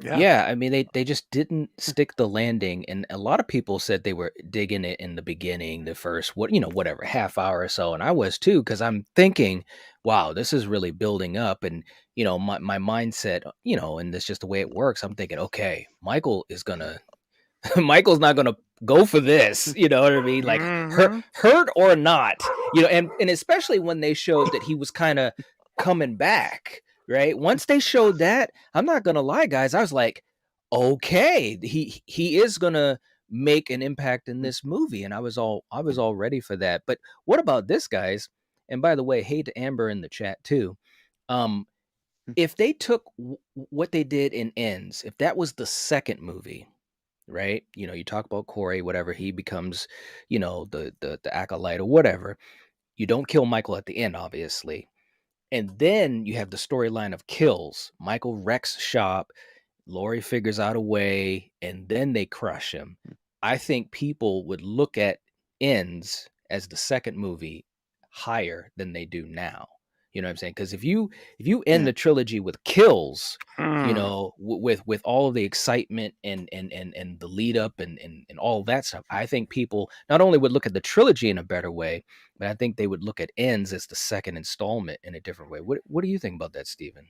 [SPEAKER 2] Yeah, I mean, they just didn't stick the landing, and a lot of people said they were digging it in the beginning, the first whatever half hour or so, and I was too, because I'm thinking, wow, this is really building up, and you know, my mindset, you know, and that's just the way it works. I'm thinking, okay, Michael's not gonna go for this, you know what I mean? Like hurt or not, you know, and especially when they showed that he was kind of coming back. Right. Once they showed that, I'm not gonna lie, guys. I was like, okay, he is gonna make an impact in this movie, and I was all ready for that. But what about this, guys? And by the way, hey to Amber in the chat too. If they took what they did in Ends, if that was the second movie, right? You know, you talk about Corey, whatever, he becomes, you know, the acolyte or whatever. You don't kill Michael at the end, obviously. And then you have the storyline of kills. Michael wrecks shop. Laurie figures out a way, and then they crush him. I think people would look at Ends as the second movie higher than they do now. You know what I'm saying? Because if you end the trilogy with kills, you know, with all of the excitement and the lead up and all that stuff, I think people not only would look at the trilogy in a better way, but I think they would look at Ends as the second installment in a different way. What do you think about that, Steven?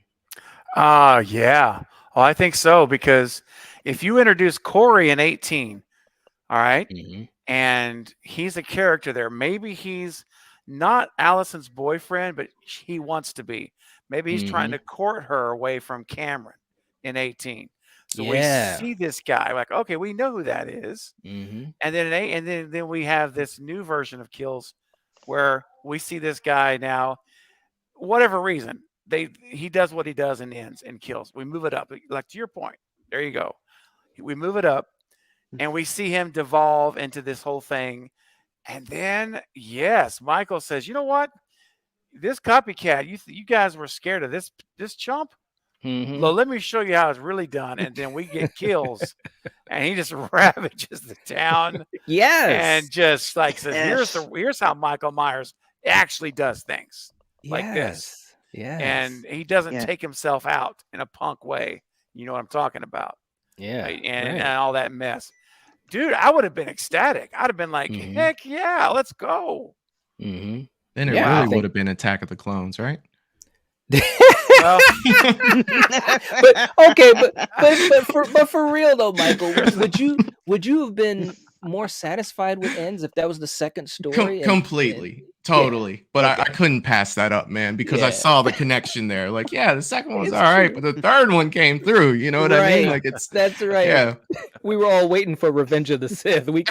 [SPEAKER 1] Yeah. Oh, I think so, because if you introduce Corey in 18, All right.
[SPEAKER 2] Mm-hmm.
[SPEAKER 1] And he's a character there. Maybe he's not Allison's boyfriend, but he wants to be. Maybe he's trying to court her away from Cameron in 18. So we see this guy like, okay, we know who that is. And then then we have this new version of Kills where we see this guy now, whatever reason, he does what he does and ends and kills. We move it up. Like to your point, there you go. We move it up and we see him devolve into this whole thing. And then, yes, Michael says, you know what? This copycat, you guys were scared of this chump? Well, let me show you how it's really done. And then we get Kills, and he just ravages the town. And just like says, here's how Michael Myers actually does things like this. And he doesn't take himself out in a punk way. You know what I'm talking about? And all that mess. Dude, I would have been ecstatic. I'd have been like, heck yeah, let's go.
[SPEAKER 3] Then it really would have been Attack of the Clones, right?
[SPEAKER 2] Well, but for real though, Michael, would you have been more satisfied with ends if that was the second story?
[SPEAKER 3] Completely. Totally. But I couldn't pass that up, man, because I saw the connection there. Like, the second one's all right, but the third one came through. You know what I mean? Like
[SPEAKER 2] that's right.
[SPEAKER 3] Yeah.
[SPEAKER 2] We were all waiting for Revenge of the Sith. We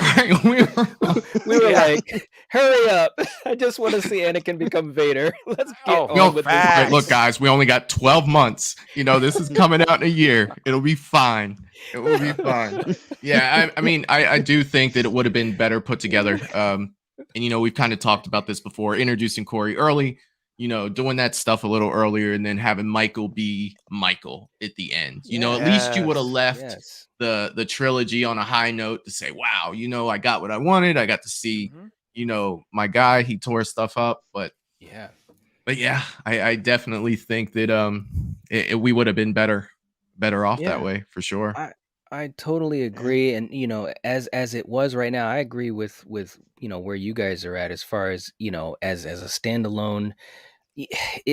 [SPEAKER 2] were like, hurry up. I just want to see Anakin become Vader. Let's get on with this.
[SPEAKER 3] Right, look, guys, we only got 12 months. You know, this is coming out in a year. It'll be fine. It will be fine. I mean, I do think that it would have been better put together. And, you know, we've kind of talked about this before, introducing Corey early, you know, doing that stuff a little earlier and then having Michael be Michael at the end. You know, at least you would have left the trilogy on a high note to say, wow, you know, I got what I wanted. I got to see, you know, my guy, he tore stuff up. But I definitely think that we would have been better off that way for sure.
[SPEAKER 2] I totally agree. And, you know, as it was right now, I agree with, you know, where you guys are at as far as, you know, as a standalone.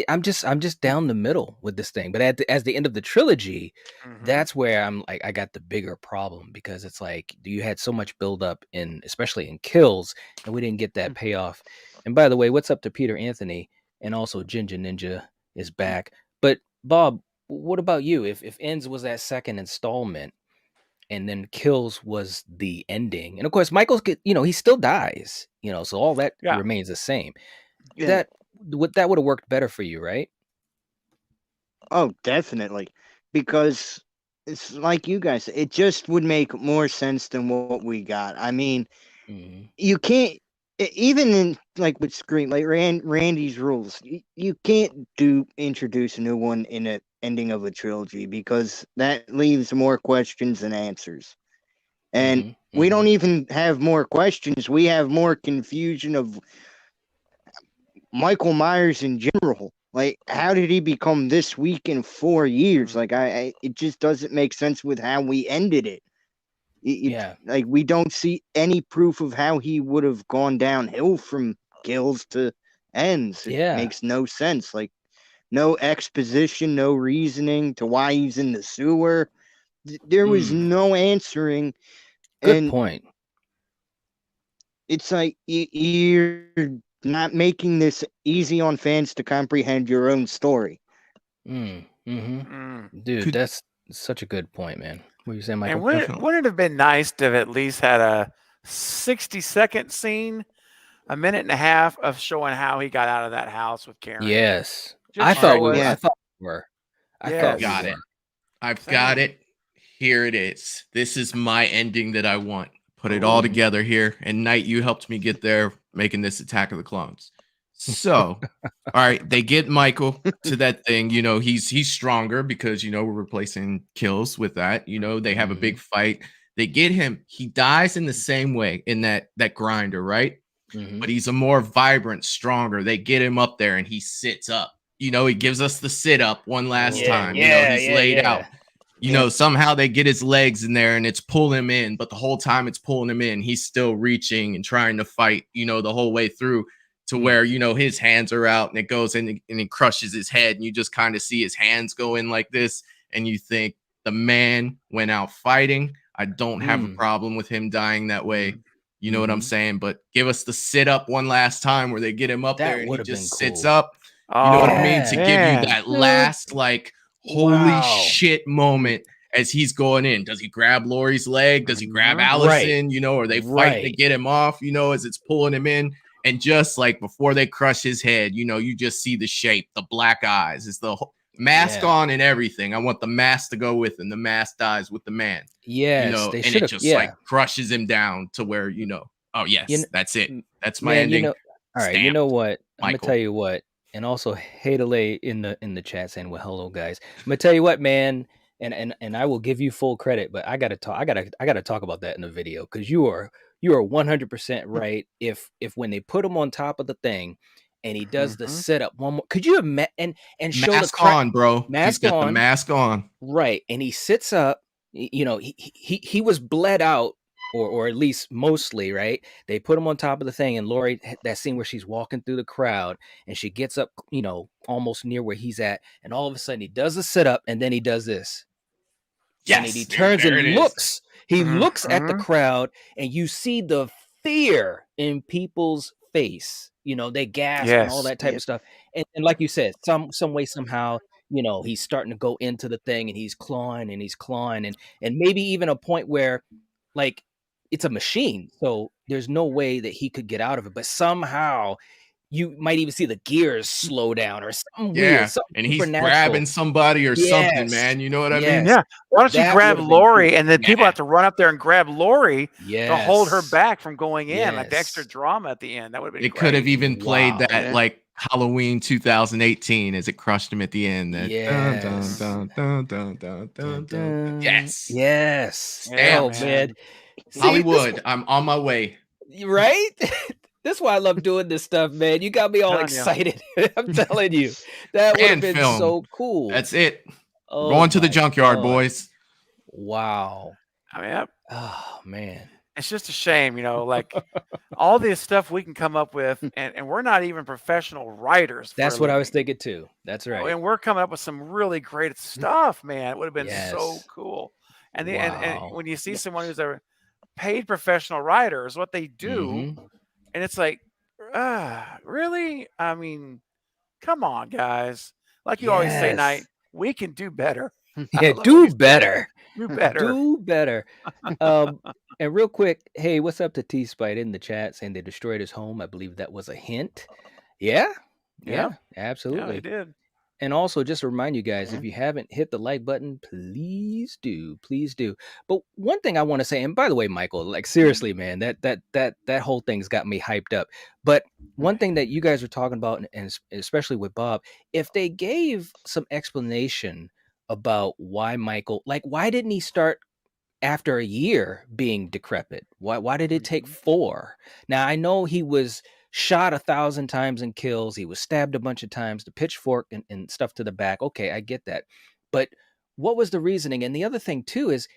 [SPEAKER 2] I'm just down the middle with this thing. But as the end of the trilogy, that's where I'm like, I got the bigger problem because it's like you had so much buildup especially in Kills, and we didn't get that payoff. And by the way, what's up to Peter Anthony? And also Ginger Ninja is back. But Bob, what about you? If Ends was that second installment, and then Kills was the ending, and of course Michael's, you know, he still dies, you know, so all that remains the same. That would have worked better for you, right?
[SPEAKER 5] Oh, definitely, because it's like you guys, it just would make more sense than what we got. I mean, you can't even in like with Scream, like Randy's rules, you can't introduce a new one in a ending of a trilogy because that leaves more questions than answers. And we don't even have more questions. We have more confusion of Michael Myers in general. Like, how did he become this weak in 4 years? Like, it just doesn't make sense with how we ended it. Like, we don't see any proof of how he would have gone downhill from Kills to Ends. It makes no sense. Like, no exposition, no reasoning to why he's in the sewer. There was no answering.
[SPEAKER 2] Good point.
[SPEAKER 5] It's like you're not making this easy on fans to comprehend your own story.
[SPEAKER 2] Dude, that's such a good point, man. What are you saying, Michael?
[SPEAKER 1] And wouldn't it have been nice to have at least had a 60-second scene, a minute and a half of showing how he got out of that house with Karen?
[SPEAKER 2] Yes. I thought we were.
[SPEAKER 3] I've got it. Here it is. This is my ending that I want. Put it all together here. And Knight, you helped me get there, making this Attack of the Clones. So, all right, they get Michael to that thing. You know, he's stronger because, you know, we're replacing Kills with that. You know, they have a big fight. They get him. He dies in the same way in that grinder, right? But he's a more vibrant, stronger. They get him up there and he sits up. You know, he gives us the sit up one last time. You know, he's laid out. You know, somehow they get his legs in there and it's pulling him in. But the whole time it's pulling him in, he's still reaching and trying to fight, you know, the whole way through to where, you know, his hands are out and it goes in and it crushes his head. And you just kind of see his hands go in like this. And you think the man went out fighting. I don't have a problem with him dying that way. You know what I'm
[SPEAKER 2] Mhm.
[SPEAKER 3] saying? But give us the sit up one last time where they get him up
[SPEAKER 2] That
[SPEAKER 3] there and he
[SPEAKER 2] would've been
[SPEAKER 3] just sits
[SPEAKER 2] cool.
[SPEAKER 3] up. You know what I mean? To give you that
[SPEAKER 2] Dude.
[SPEAKER 3] last, like, holy
[SPEAKER 2] Wow.
[SPEAKER 3] shit moment as he's going in. Does he grab Lori's leg? Does he grab Allison? You know, or they fight to get him off, you know, as it's pulling him in. And just like before they crush his head, you know, you just see the shape, the black eyes. It's the mask on and everything. I want the mask to go with him. The mask dies with the man.
[SPEAKER 2] Yes,
[SPEAKER 3] you know,
[SPEAKER 2] they
[SPEAKER 3] and
[SPEAKER 2] should
[SPEAKER 3] it
[SPEAKER 2] have.
[SPEAKER 3] just like crushes him down to where, you know, oh yes, that's it. That's my ending.
[SPEAKER 2] All right, you know what? I'm gonna
[SPEAKER 3] Michael.
[SPEAKER 2] tell you what, and also Hadelay in the chat saying, "Well, hello guys." I'm gonna tell you what, man, and I will give you full credit, but I gotta talk about that in the video because you are 100% right. If when they put him on top of the thing, and he does the setup one more, could you imagine and show
[SPEAKER 3] mask
[SPEAKER 2] the
[SPEAKER 3] on, bro?
[SPEAKER 2] Mask
[SPEAKER 3] He's got
[SPEAKER 2] on,
[SPEAKER 3] the mask on,
[SPEAKER 2] right? And he sits up. You know, he was bled out. Or at least mostly, right? They put him on top of the thing, and Lori, that scene where she's walking through the crowd and she gets up, you know, almost near where he's at, and all of a sudden he does a sit up, and then he does this.
[SPEAKER 3] Yes,
[SPEAKER 2] and he turns and looks. He looks at the crowd, and you see the fear in people's face. You know, they gasp and all that type of stuff. And like you said, some way, somehow, you know, he's starting to go into the thing, and he's clawing and maybe even a point where, like, it's a machine, so there's no way that he could get out of it. But somehow, you might even see the gears slow down or something weird, something
[SPEAKER 3] and he's
[SPEAKER 2] supernatural.
[SPEAKER 3] grabbing somebody or something, man. You know what I mean?
[SPEAKER 1] Yeah. Why don't you
[SPEAKER 2] That
[SPEAKER 1] grab
[SPEAKER 2] would've been
[SPEAKER 1] Lori,
[SPEAKER 2] cool.
[SPEAKER 1] and then people have to run up there and grab Lori to hold her back from going in, like the extra
[SPEAKER 2] Yes.
[SPEAKER 1] drama at the end. That would have been
[SPEAKER 3] It
[SPEAKER 1] great.
[SPEAKER 3] could have even played
[SPEAKER 2] Wow.
[SPEAKER 3] that like Halloween 2018 as it crushed him at the end. That
[SPEAKER 2] Yes.
[SPEAKER 3] dun, dun, dun, dun, dun, dun. Yes.
[SPEAKER 2] Yes.
[SPEAKER 1] Yeah,
[SPEAKER 2] Oh,
[SPEAKER 1] man.
[SPEAKER 2] man. See,
[SPEAKER 3] Hollywood, I'm on my way.
[SPEAKER 2] Right? That's why I love doing this stuff, man. You got me all
[SPEAKER 1] Telling you.
[SPEAKER 2] excited. I'm telling you. That would have
[SPEAKER 3] And
[SPEAKER 2] been
[SPEAKER 3] film.
[SPEAKER 2] so cool.
[SPEAKER 3] That's it.
[SPEAKER 2] Oh,
[SPEAKER 3] Going to the
[SPEAKER 2] my
[SPEAKER 3] junkyard,
[SPEAKER 2] God.
[SPEAKER 3] boys.
[SPEAKER 2] Wow.
[SPEAKER 1] I mean,
[SPEAKER 2] Oh, man.
[SPEAKER 1] it's just a shame, you know, like all this stuff we can come up with, and we're not even professional writers.
[SPEAKER 2] That's what I was thinking too. That's right.
[SPEAKER 1] And we're coming up with some really great stuff, man. It would have been so
[SPEAKER 2] Yes.
[SPEAKER 1] cool. And
[SPEAKER 2] Wow.
[SPEAKER 1] when you see someone who's a paid professional writer, is what they do, and it's like, really? I mean, come on, guys. Like you always say, Knight, we can do better.
[SPEAKER 2] Yeah, do better.
[SPEAKER 1] Do better.
[SPEAKER 2] Do better. And real quick, hey, what's up to T-Spite in the chat saying they destroyed his home? I believe that was a hint. Yeah, absolutely.
[SPEAKER 1] Yeah, they did.
[SPEAKER 2] And also, just to remind you guys, if you haven't hit the like button, please do. But one thing I want to say, and by the way, Michael, like seriously, man, that whole thing's got me hyped up. But one thing that you guys are talking about, and especially with Bob, if they gave some explanation about why Michael, like, why didn't he start after a year being decrepit? Why did it take 4? Now, I know he was shot 1,000 times and kills. He was stabbed a bunch of times, the pitchfork and stuff to the back. Okay, I get that. But what was the reasoning? And the other thing too is,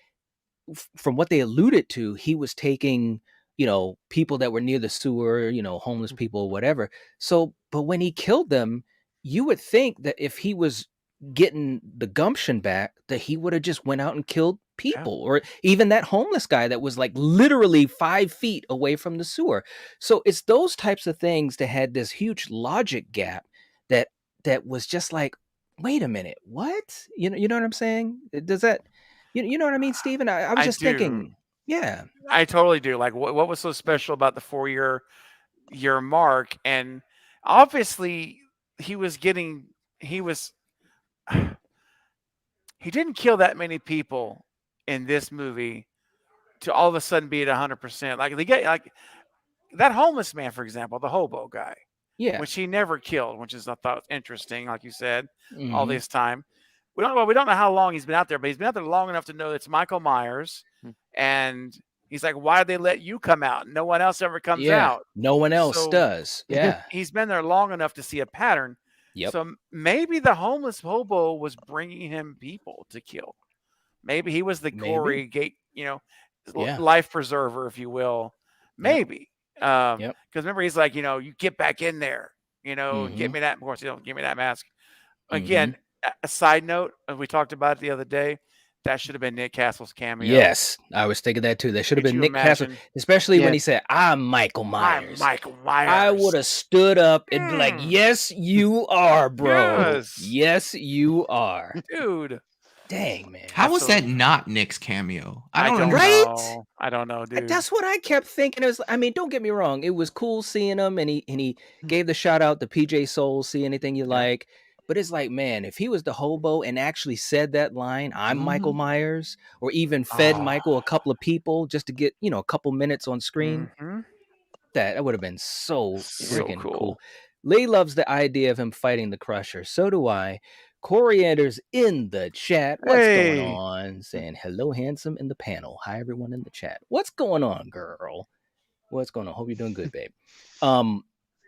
[SPEAKER 2] from what they alluded to, he was taking, you know, people that were near the sewer, you know, homeless people, whatever. So, but when he killed them, you would think that if he was getting the gumption back, that he would have just went out and killed people, or even that homeless guy that was like literally 5 feet away from the sewer. So it's those types of things that had this huge logic gap that was just like, wait a minute, what? You know what I'm saying? Does that, you know what I mean, Steven? I was just thinking, yeah.
[SPEAKER 1] I totally do. Like, what was so special about the 4-year mark? And obviously, he didn't kill that many people in this movie to all of a sudden be at 100%. Like they get like that homeless man, for example, the hobo guy, which he never killed, which is I thought interesting. Like you said, all this time, we don't know how long he's been out there, but he's been out there long enough to know it's Michael Myers, and he's like, why did they let you come out? No one else ever comes out.
[SPEAKER 2] No one else does. Yeah,
[SPEAKER 1] he's been there long enough to see a pattern.
[SPEAKER 2] Yep.
[SPEAKER 1] So maybe the homeless hobo was bringing him people to kill. Maybe he was the gory gate, you know, life preserver, if you will. Maybe. Because remember, he's like, you know, you get back in there, you know, and get me that. Of course, you don't give me that mask. Again, a side note, we talked about it the other day. that should have been Nick Castle's cameo.
[SPEAKER 2] Yes, I was thinking that too. That should have been Nick Castle,
[SPEAKER 1] imagine?
[SPEAKER 2] especially when
[SPEAKER 5] Yeah.
[SPEAKER 2] he said, "I'm Michael
[SPEAKER 1] I'm
[SPEAKER 2] Myers."
[SPEAKER 1] Michael Myers.
[SPEAKER 2] I would have stood up and be like,
[SPEAKER 1] Mm.
[SPEAKER 2] "Yes, you are, bro.
[SPEAKER 1] Yes.
[SPEAKER 2] Yes, you are."
[SPEAKER 1] Dude.
[SPEAKER 2] Dang, man.
[SPEAKER 3] How was that
[SPEAKER 1] Absolutely.
[SPEAKER 3] not Nick's cameo?
[SPEAKER 1] I don't
[SPEAKER 2] Right?
[SPEAKER 1] know. I don't know, dude.
[SPEAKER 2] That's what I kept thinking. It was, I mean, don't get me wrong. It was cool seeing him, and he gave the shout out to PJ Soul, see anything you like. But it's like, man, if he was the hobo and actually said that line, "I'm Michael Myers," or even fed Michael a couple of people just to get, a couple minutes on screen, that would have been so freaking cool. Lee loves the idea of him fighting the Crusher. So do I. Coriander's in the chat. What's going on? Saying hello, handsome, in the panel. Hi, everyone in the chat. What's going on, girl? What's going on? Hope you're doing good, babe.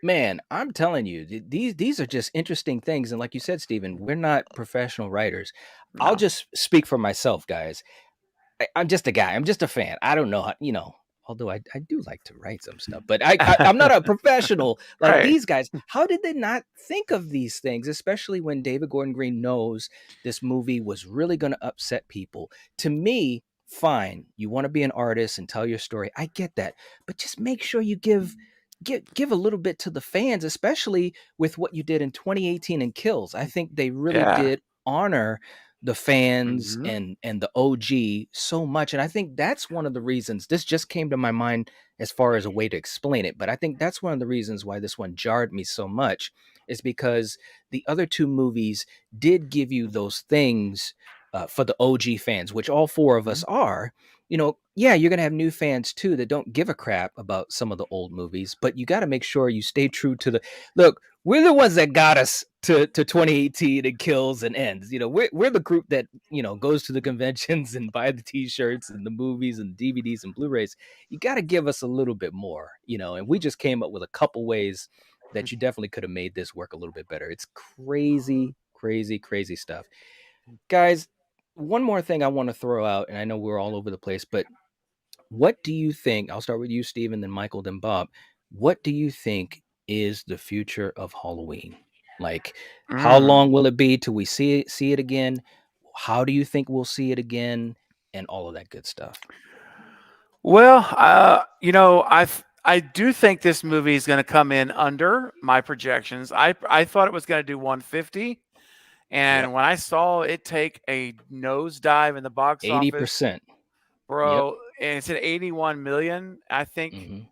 [SPEAKER 2] Man, I'm telling you, these are just interesting things. And like you said, Steven, we're not professional writers. No. I'll just speak for myself, guys. I'm just a guy. I'm just a fan. I don't know how, although I do like to write some stuff, but I'm not a professional like these guys. How did they not think of these things, especially when David Gordon Green knows this movie was really going to upset people? To me, fine. You want to be an artist and tell your story. I get that. But just make sure you give a little bit to the fans, especially with what you did in 2018 in Kills. I think they really did honor the fans and the OG so much. And I think that's one of the reasons this just came to my mind as far as a way to explain it. But I think that's one of the reasons why this one jarred me so much is because the other two movies did give you those things for the OG fans, which all four of us are. You're going to have new fans too that don't give a crap about some of the old movies, but you got to make sure you stay true to look, we're the ones that got us to 2018 and Kills and Ends. We're the group that, goes to the conventions and buy the t-shirts and the movies and DVDs and Blu-rays. You got to give us a little bit more, and we just came up with a couple ways that you definitely could have made this work a little bit better. It's crazy, crazy, crazy stuff. Guys, one more thing I want to throw out, and I know we're all over the place, but what do you think? I'll start with you, Steven, then Michael, then Bob. What do you think is the future of Halloween? Like, how long will it be till we see it again? How do you think we'll see it again? And all of that good stuff.
[SPEAKER 1] Well, I do think this movie is going to come in under my projections. I thought it was going to do 150. And when I saw it take a nosedive in the box
[SPEAKER 2] 80%.
[SPEAKER 1] Bro, and it's at 81 million. I think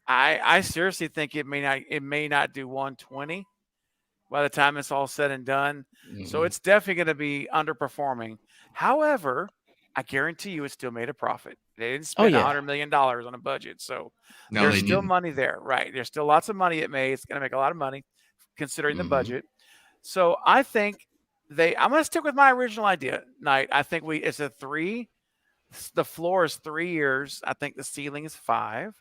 [SPEAKER 1] I seriously think it may not do 120 by the time it's all said and done. So it's definitely going to be underperforming. However, I guarantee you it still made a profit. They didn't spend $100 million on a budget. So there's still money there, right? There's still lots of money it made. It's going to make a lot of money considering the budget. So I think I'm going to stick with my original idea, Knight. I think it's a 3. The floor is 3 years. I think the ceiling is 5.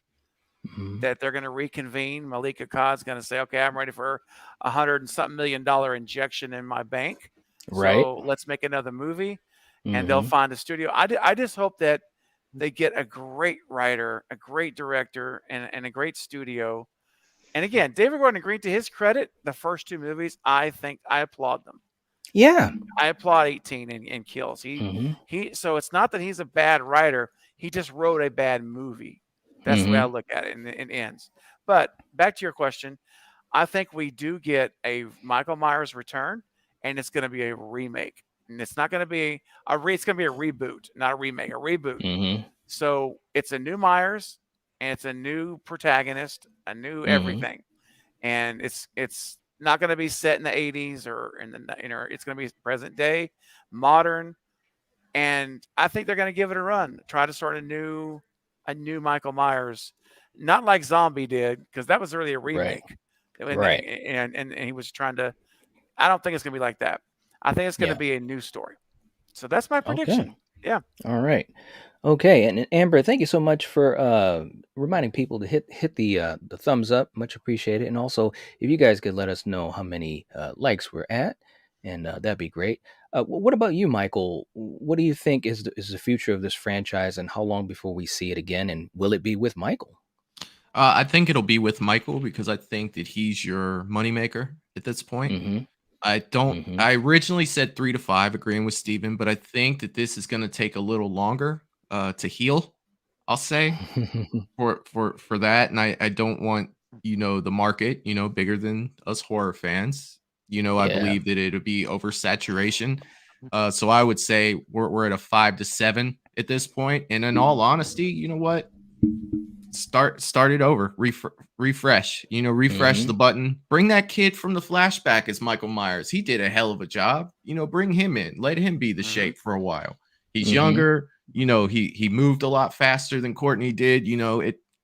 [SPEAKER 1] That they're going to reconvene. Malika Khan's going to say, "Okay, I'm ready for $100 and something million injection in my bank.
[SPEAKER 2] Right.
[SPEAKER 1] So let's make another movie." And they'll find a studio. I just hope that they get a great writer, a great director, and a great studio. And again, David Gordon Green, to his credit, the first 2 movies, I applaud them.
[SPEAKER 2] Yeah.
[SPEAKER 1] I applaud 18 and Kills. So it's not that he's a bad writer. He just wrote a bad movie. That's the way I look at it, and it ends. But back to your question, I think we do get a Michael Myers return, and it's going to be a remake. And it's not going to be it's going to be a reboot, not a remake, a reboot. So it's a new Myers, and it's a new protagonist, a new everything. And it's not going to be set in the 80s or it's going to be present day, modern. And I think they're going to give it a run. Try to start a new Michael Myers, not like Zombie did, because that was really a remake.
[SPEAKER 2] Right.
[SPEAKER 1] And he was trying to. I don't think it's going to be like that. I think it's going to be a new story. So that's my prediction.
[SPEAKER 2] Okay.
[SPEAKER 1] Yeah.
[SPEAKER 2] All right. Okay. And Amber, thank you so much for reminding people to hit the thumbs up. Much appreciated. And also, if you guys could let us know how many likes we're at, and that'd be great. What about you, Michael? What do you think is the future of this franchise, and how long before we see it again? And will it be with Michael?
[SPEAKER 3] I think it'll be with Michael because I think that he's your moneymaker at this point. I don't. I originally said 3 to 5, agreeing with Steven, but I think that this is going to take a little longer to heal. I'll say for that, and I don't want the market bigger than us horror fans. I believe that it'll be oversaturation. So I would say we're at a 5 to 7 at this point. And in all honesty, you know what? Start it over. Refresh. Refresh the button. Bring that kid from the flashback as Michael Myers. He did a hell of a job. Bring him in. Let him be the shape for a while. He's younger. He moved a lot faster than Courtney did.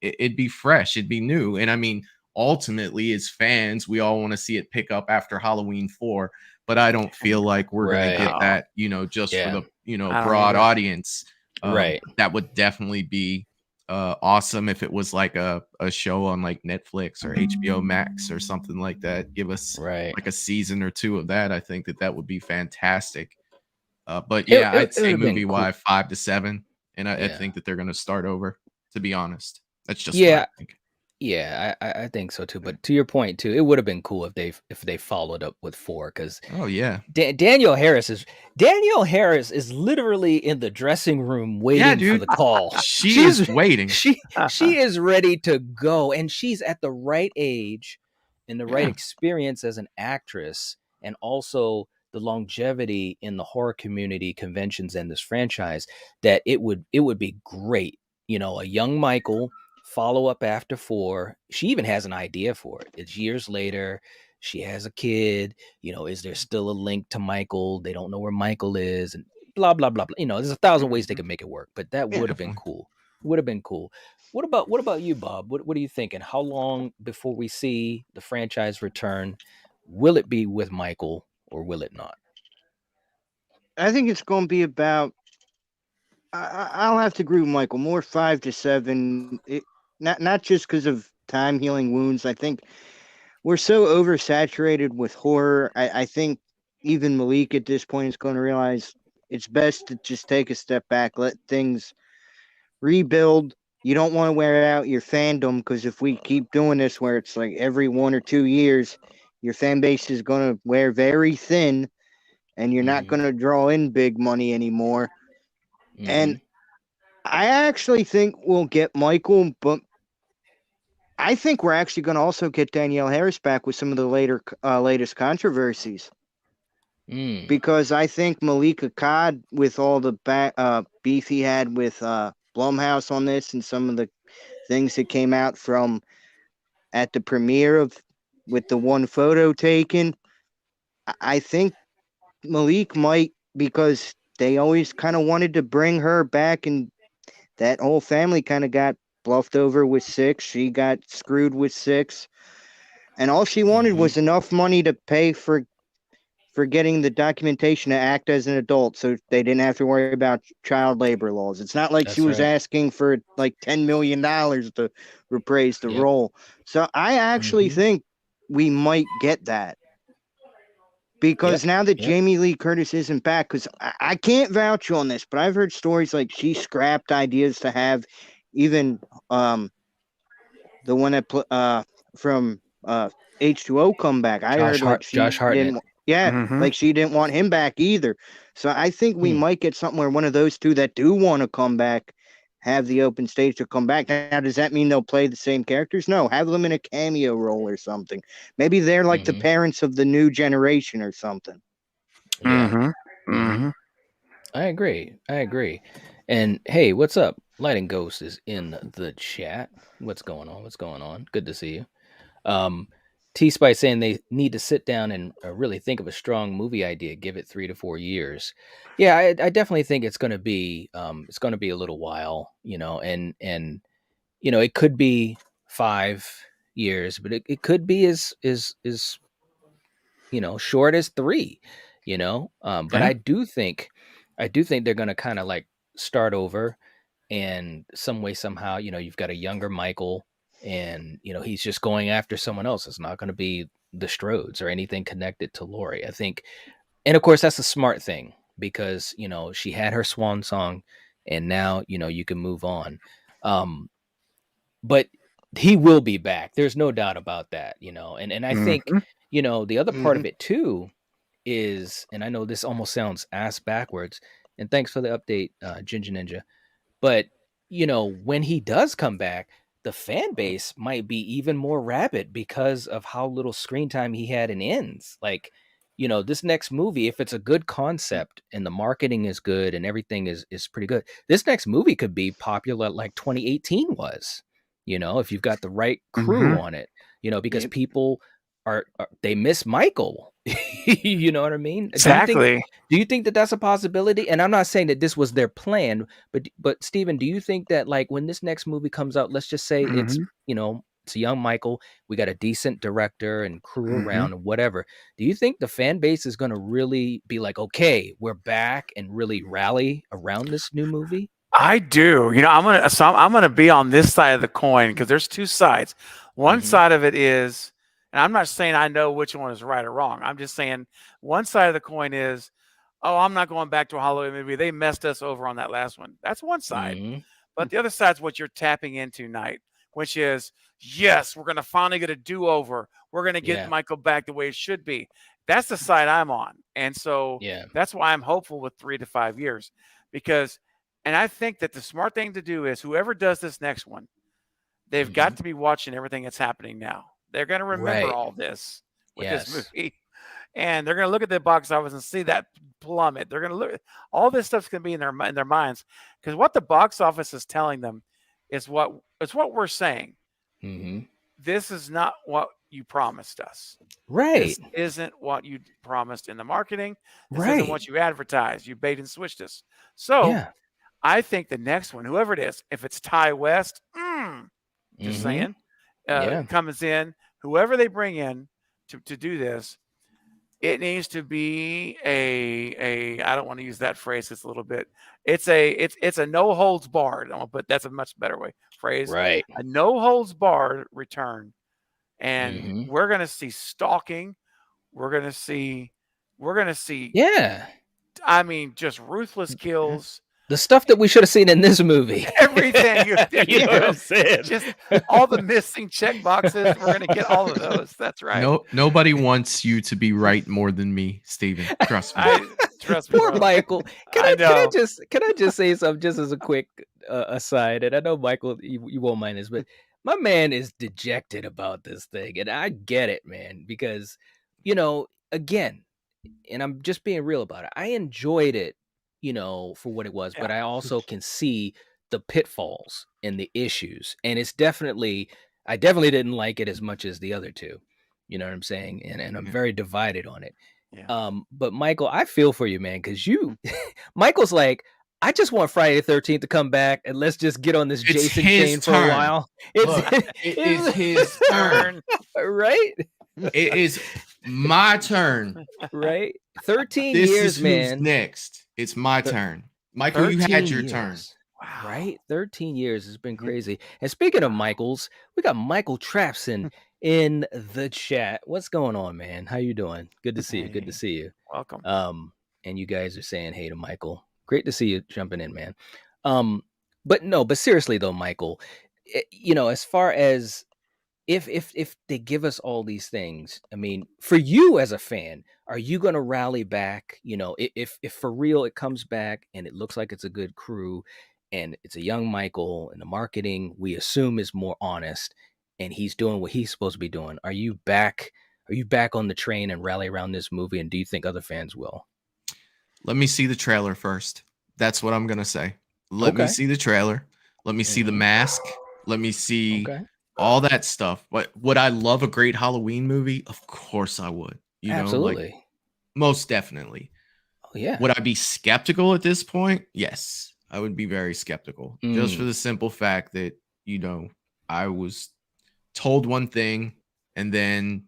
[SPEAKER 3] It'd be fresh. It'd be new. And I mean, ultimately, as fans, we all want to see it pick up after Halloween 4. But I don't feel like we're gonna get that. Just for the broad audience.
[SPEAKER 2] Right.
[SPEAKER 3] That would definitely be awesome if it was like a show on like Netflix or HBO Max or something like that. Give us like a season or 2 of that. I think that would be fantastic. But yeah, I'd say movie-wise 5 to 7, and I think that they're going to start over. To be honest, that's just what I think.
[SPEAKER 2] Yeah, I think so too. But to your point too, it would have been cool if they followed up with 4, because Danielle Harris is literally in the dressing room waiting for the call.
[SPEAKER 3] She is waiting.
[SPEAKER 2] She is ready to go, and she's at the right age and the right experience as an actress, and also the longevity in the horror community, conventions, and this franchise, that it would be great. A young Michael follow up after 4. She even has an idea for it. It's years later. She has a kid. Is there still a link to Michael? They don't know where Michael is, and blah blah blah blah. There's 1,000 ways they could make it work, but that would have been cool. Would have been cool. What about you, Bob? What are you thinking? How long before we see the franchise return? Will it be with Michael or will it not?
[SPEAKER 5] I think it's going to be about. I'll have to agree with Michael. More 5 to 7. Not just because of time healing wounds. I think we're so oversaturated with horror. I think even Malik at this point is going to realize it's best to just take a step back, let things rebuild. You don't want to wear out your fandom, because if we keep doing this where it's like every 1 or 2 years, your fan base is going to wear very thin, and you're not going to draw in big money anymore. And I actually think we'll get Michael, but I think we're actually going to also get Danielle Harris back with some of the latest controversies. Because I think Malik Akkad, with all the beef he had with Blumhouse on this, and some of the things that came out from at the premiere with the one photo taken, I think Malik might, because they always kind of wanted to bring her back, and that whole family kind of got bluffed over with 6. She got screwed with 6, and all she wanted was enough money to pay for getting the documentation to act as an adult, so they didn't have to worry about child labor laws. It's not like she was asking for like $10 million to reprise the role. So I actually think we might get that. Because now that Jamie Lee Curtis isn't back, because I can't vouch on this, but I've heard stories like she scrapped ideas to have even the one that from H2O come back. I heard like
[SPEAKER 2] Josh Hartnett.
[SPEAKER 5] Like she didn't want him back either. So I think we might get something where one of those two that do want to come back have the open stage to come back. Now, does that mean they'll play the same characters? No, have them in a cameo role or something. Maybe they're like the parents of the new generation or something.
[SPEAKER 2] I agree. And hey, what's up? Light and Ghost is in the chat. What's going on? Good to see you. T-Spice saying they need to sit down and really think of a strong movie idea. Give it 3 to 4 years. Yeah, I definitely think it's going to be a little while, and it could be 5 years, but it could be as short as 3, but I do think they're going to kind of like start over, and some way, somehow, you've got a younger Michael, and he's just going after someone else. It's not going to be the Strodes or anything connected to Laurie, I think. And of course that's a smart thing, because she had her swan song, and now you can move on. But he will be back, there's no doubt about that. And I think the other part of it too is, and I know this almost sounds ass backwards, and thanks for the update, Ginger Ninja. But when he does come back, the fan base might be even more rabid because of how little screen time he had in Ends. Like, this next movie, if it's a good concept and the marketing is good and everything is pretty good, this next movie could be popular like 2018 was. If you've got the right crew on it, because people they miss Michael. You know what I mean?
[SPEAKER 1] Exactly.
[SPEAKER 2] Do you think that that's a possibility? And I'm not saying that this was their plan, but Steven, do you think that like when this next movie comes out, let's just say it's it's a young Michael, we got a decent director and crew around and whatever. Do you think the fan base is going to really be like, okay, we're back and really rally around this new movie?
[SPEAKER 1] I do. I'm gonna be on this side of the coin because there's two sides. One side of it is, and I'm not saying I know which one is right or wrong. I'm just saying one side of the coin is, oh, I'm not going back to a Halloween movie. They messed us over on that last one. That's one side. But the other side is what you're tapping into tonight, which is, yes, we're going to finally get a do-over. We're going to get Michael back the way it should be. That's the side I'm on. And so that's why I'm hopeful with 3 to 5 years. And I think that the smart thing to do is whoever does this next one, they've got to be watching everything that's happening now. They're going to remember all this with this movie. And they're going to look at the box office and see that plummet. They're going to look. All this stuff's going to be in their minds, because what the box office is telling them is what we're saying. This is not what you promised us.
[SPEAKER 2] Right.
[SPEAKER 1] This isn't what you promised in the marketing. This isn't what you advertised. You bait and switched us. So I think the next one, whoever it is, if it's Ty West, just saying, comes in, whoever they bring in to do this, it needs to be a I don't want to use that phrase. It's a little bit. It's a no holds barred. But that's a much better phrase.
[SPEAKER 2] Right.
[SPEAKER 1] A no holds barred return, and we're gonna see stalking. We're gonna see.
[SPEAKER 2] Yeah.
[SPEAKER 1] I mean, just ruthless kills.
[SPEAKER 2] The stuff that we should have seen in this movie.
[SPEAKER 1] Everything.
[SPEAKER 2] You know what I'm saying?
[SPEAKER 1] Just all the missing check boxes. We're going to get all of those. That's right.
[SPEAKER 3] No, nobody wants you to be right more than me, Steven. Trust me.
[SPEAKER 2] Trust me. Poor Michael. Can I just say something just as a quick aside? And I know, Michael, you won't mind this, but my man is dejected about this thing. And I get it, man, because, again, and I'm just being real about it, I enjoyed it, for what it was, but I also can see the pitfalls and the issues. And I definitely didn't like it as much as the other two. You know what I'm saying? And I'm very divided on it. Yeah. But Michael, I feel for you, man, because Michael's like, I just want Friday the 13th to come back and let's just get on this Jason chain for a while.
[SPEAKER 3] It is his turn.
[SPEAKER 2] Right?
[SPEAKER 3] It is my turn.
[SPEAKER 2] Right? 13 years, man.
[SPEAKER 3] Who's next. It's my turn. Michael, you had your turn.
[SPEAKER 2] Wow. Right? 13 years has been crazy. And speaking of Michaels, we got Michael Trapson in the chat. What's going on, man? How you doing? Good to see you. Good to see you.
[SPEAKER 1] Welcome.
[SPEAKER 2] And you guys are saying hey to Michael. Great to see you jumping in, man. But seriously though, Michael, as far as if they give us all these things, I mean, for you as a fan, are you going to rally back? If for real it comes back and it looks like it's a good crew and it's a young Michael and the marketing we assume is more honest and he's doing what he's supposed to be doing. Are you back on the train and rally around this movie? And do you think other fans will?
[SPEAKER 3] Let me see the trailer first. That's what I'm going to say. Let me see the trailer. Let me see the mask. Let me see all that stuff. But would I love a great Halloween movie? Of course I would.
[SPEAKER 2] Absolutely.
[SPEAKER 3] Most definitely.
[SPEAKER 2] Oh, yeah.
[SPEAKER 3] Would I be skeptical at this point? Yes, I would be very skeptical. Just for the simple fact that, I was told one thing and then,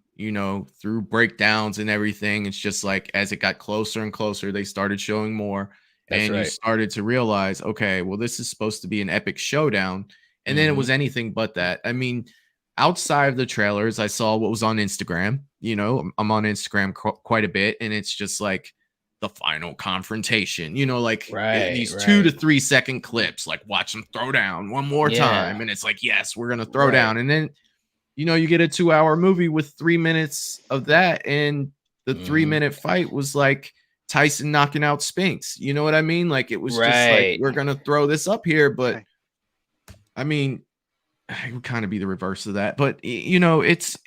[SPEAKER 3] through breakdowns and everything, it's just like as it got closer and closer, they started showing more. You started to realize, okay, well, this is supposed to be an epic showdown. And then it was anything but that. I mean, outside of the trailers, I saw what was on Instagram. I'm on Instagram quite a bit, and it's just like the final confrontation, these 2 to 3 second clips, like watch them throw down one more time. And it's like, yes, we're going to throw down. And then, you get a 2-hour movie with 3 minutes of that. And the 3-minute fight was like Tyson knocking out Spinks. You know what I mean? Like it was just like, we're gonna throw this up here, but I mean, it would kind of be the reverse of that. But you know, it's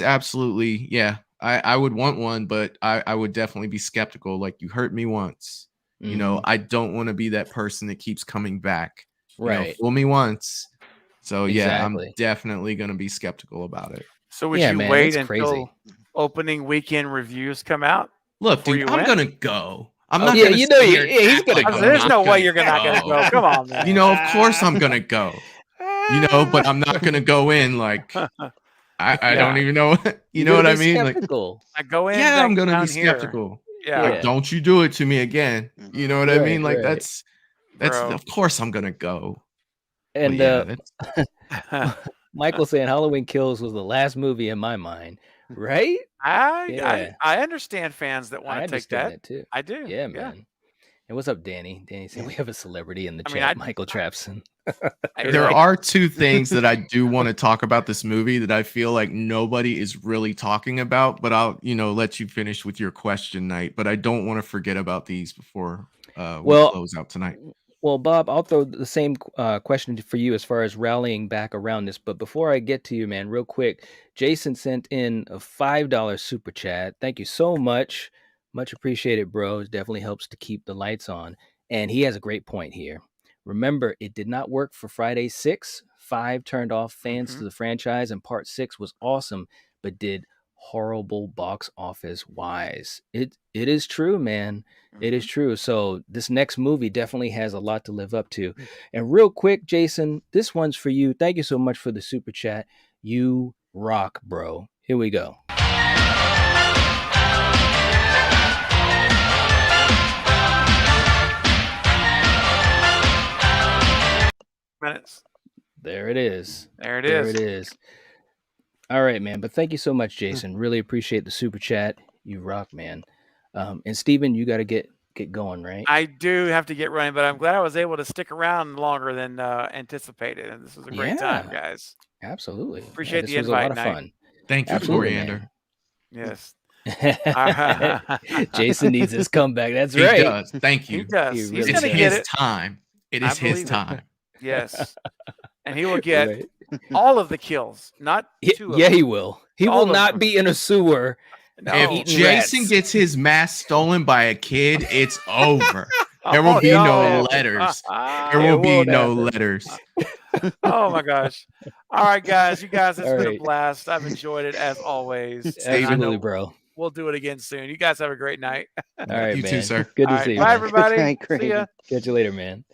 [SPEAKER 3] absolutely, yeah. I would want one, but I would definitely be skeptical. Like, you hurt me once. You know, I don't want to be that person that keeps coming back. You know, fool me once. So yeah, I'm definitely gonna be skeptical about it.
[SPEAKER 1] So would you wait until opening weekend reviews come out?
[SPEAKER 3] Look, dude, I'm gonna go. I'm not
[SPEAKER 2] gonna.
[SPEAKER 3] He's
[SPEAKER 2] gonna
[SPEAKER 3] go.
[SPEAKER 1] There's no way you're not gonna go. Come on, man.
[SPEAKER 3] You know, of course I'm gonna go. You know, but I'm not gonna go in like I don't even know. You know what I mean?
[SPEAKER 2] Skeptical.
[SPEAKER 1] Like, I go in.
[SPEAKER 3] Yeah, I'm gonna be skeptical.
[SPEAKER 1] Yeah.
[SPEAKER 3] Like, don't you do it to me again. You know what I mean? Like that's
[SPEAKER 1] Bro.
[SPEAKER 3] of course I'm gonna go.
[SPEAKER 2] And Michael saying Halloween Kills was the last movie in my mind, right?
[SPEAKER 1] I understand fans that want to take that
[SPEAKER 2] too.
[SPEAKER 1] I do.
[SPEAKER 2] Yeah, man. And what's up, Danny? Danny said we have a celebrity in the chat, Michael Trapson.
[SPEAKER 3] There are two things that I do want to talk about this movie that I feel like nobody is really talking about, but I'll, let you finish with your question, Knight. But I don't want to forget about these before we close out tonight.
[SPEAKER 2] Well, Bob, I'll throw the same question for you as far as rallying back around this. But before I get to you, man, real quick, Jason sent in a $5 super chat. Thank you so much. Much appreciated, bro. It definitely helps to keep the lights on. And he has a great point here. Remember, it did not work for Friday 6. 5 turned off fans to the franchise, and part 6 was awesome, but did horrible box office wise. It is true, man. It is true. So this next movie definitely has a lot to live up to. And real quick, Jason, this one's for you. Thank you so much for the super chat. You rock, bro. Here we go.
[SPEAKER 1] Minutes.
[SPEAKER 2] There it is.
[SPEAKER 1] There it is.
[SPEAKER 2] All right, man. But thank you so much, Jason. Really appreciate the super chat. You rock, man. And Steven, you got to get going, right?
[SPEAKER 1] I do have to get running, but I'm glad I was able to stick around longer than anticipated. And this was a great time, guys.
[SPEAKER 2] Absolutely.
[SPEAKER 1] Appreciate the
[SPEAKER 2] invite.
[SPEAKER 1] This was a lot of fun.
[SPEAKER 3] Thank you, Coriander.
[SPEAKER 1] Yes.
[SPEAKER 2] Jason needs his comeback. That's right.
[SPEAKER 3] He does. Thank you.
[SPEAKER 1] He does. He's
[SPEAKER 3] going to get his time. It is his time.
[SPEAKER 1] Yes. And he will get all of the kills, not 2 of them.
[SPEAKER 2] Yeah, he will. He will not be in a sewer.
[SPEAKER 3] No. If Jason gets his mask stolen by a kid, it's over. There will be no letters. There will be no letters.
[SPEAKER 1] Oh my gosh. All right, guys. You guys, it's been a blast. I've enjoyed it as always.
[SPEAKER 2] Absolutely, bro.
[SPEAKER 1] We'll do it again soon. You guys have a great night.
[SPEAKER 2] All right,
[SPEAKER 3] you
[SPEAKER 2] man.
[SPEAKER 3] too, sir.
[SPEAKER 2] Good to see you.
[SPEAKER 1] Bye, everybody. See ya.
[SPEAKER 2] Catch you later, man.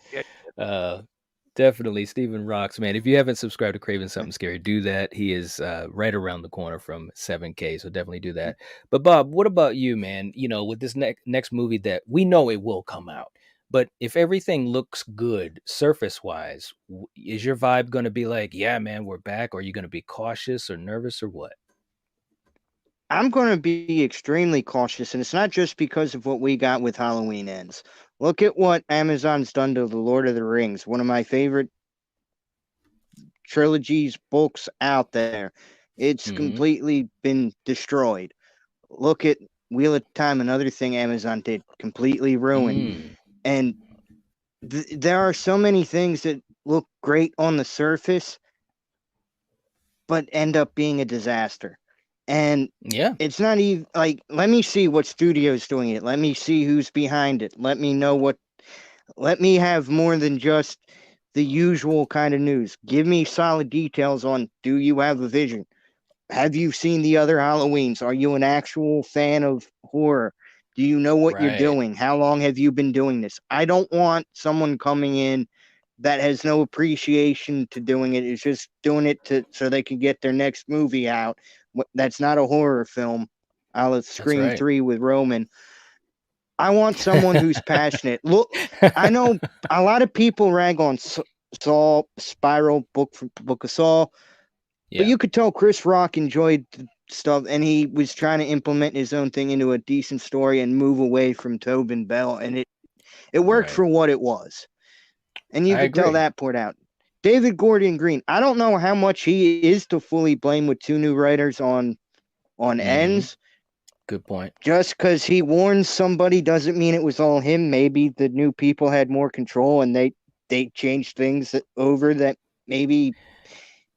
[SPEAKER 2] Definitely, Steven rocks, man. If you haven't subscribed to Craven Something Scary, do that. He is right around the corner from 7K, so definitely do that. But Bob, what about you, man? With this next movie that we know it will come out, but if everything looks good surface-wise, is your vibe going to be like, yeah, man, we're back? Or are you going to be cautious or nervous or what?
[SPEAKER 5] I'm going to be extremely cautious, and it's not just because of what we got with Halloween Ends. Look at what Amazon's done to The Lord of the Rings, one of my favorite trilogies, books out there. It's completely been destroyed. Look at Wheel of Time, another thing Amazon did, completely ruined. And there are so many things that look great on the surface, but end up being a disaster. And it's not even like, let me see what studio's doing it. Let me see who's behind it. Let me have more than just the usual kind of news. Give me solid details on, do you have a vision? Have you seen the other Halloweens? Are you an actual fan of horror? Do you know what you're doing? How long have you been doing this? I don't want someone coming in that has no appreciation to doing it. It's just doing it so they can get their next movie out. That's not a horror film. I'll Scream 3 with Roman. I want someone who's passionate. Look, I know a lot of people rag on Saw, Spiral, Book of Saw, but you could tell Chris Rock enjoyed the stuff, and he was trying to implement his own thing into a decent story and move away from Tobin Bell, and it worked for what it was. And you could tell that poured out. David Gordon Green, I don't know how much he is to fully blame with 2 new writers on Ends,
[SPEAKER 2] Good point.
[SPEAKER 5] Just because he warned somebody doesn't mean it was all him. Maybe the new people had more control and they changed things over that maybe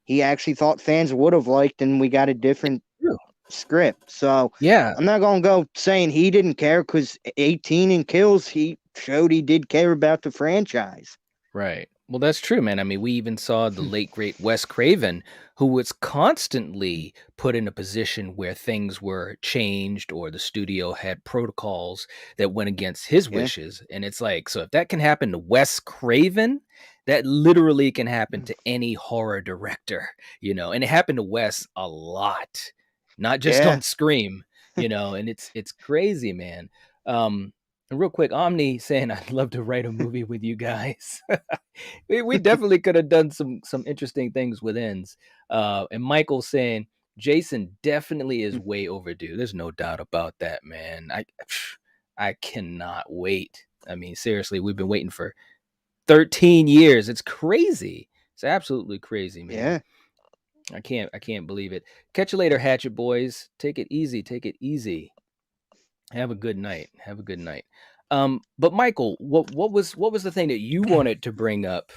[SPEAKER 5] he actually thought fans would have liked, and we got a different script. So
[SPEAKER 2] Yeah,
[SPEAKER 5] I'm not going to go saying he didn't care, because 18 and Kills, he showed he did care about the franchise.
[SPEAKER 2] right. Well, that's true, man. I mean, we even saw the late great Wes Craven, who was constantly put in a position where things were changed or the studio had protocols that went against his wishes. And it's like, so if that can happen to Wes Craven, that literally can happen to any horror director, and it happened to Wes a lot, not just on Scream, and it's crazy, man. And real quick, Omni saying, I'd love to write a movie with you guys. we definitely could have done some interesting things with ends. And Michael saying, Jason definitely is way overdue. There's no doubt about that, man. I cannot wait. I mean, seriously, we've been waiting for 13 years. It's crazy. It's absolutely crazy, man. Yeah. I can't believe it. Catch you later, Hatchet Boys. Take it easy. Take it easy. Have a good night. Have a good night. But Michael, what was the thing that you wanted to bring up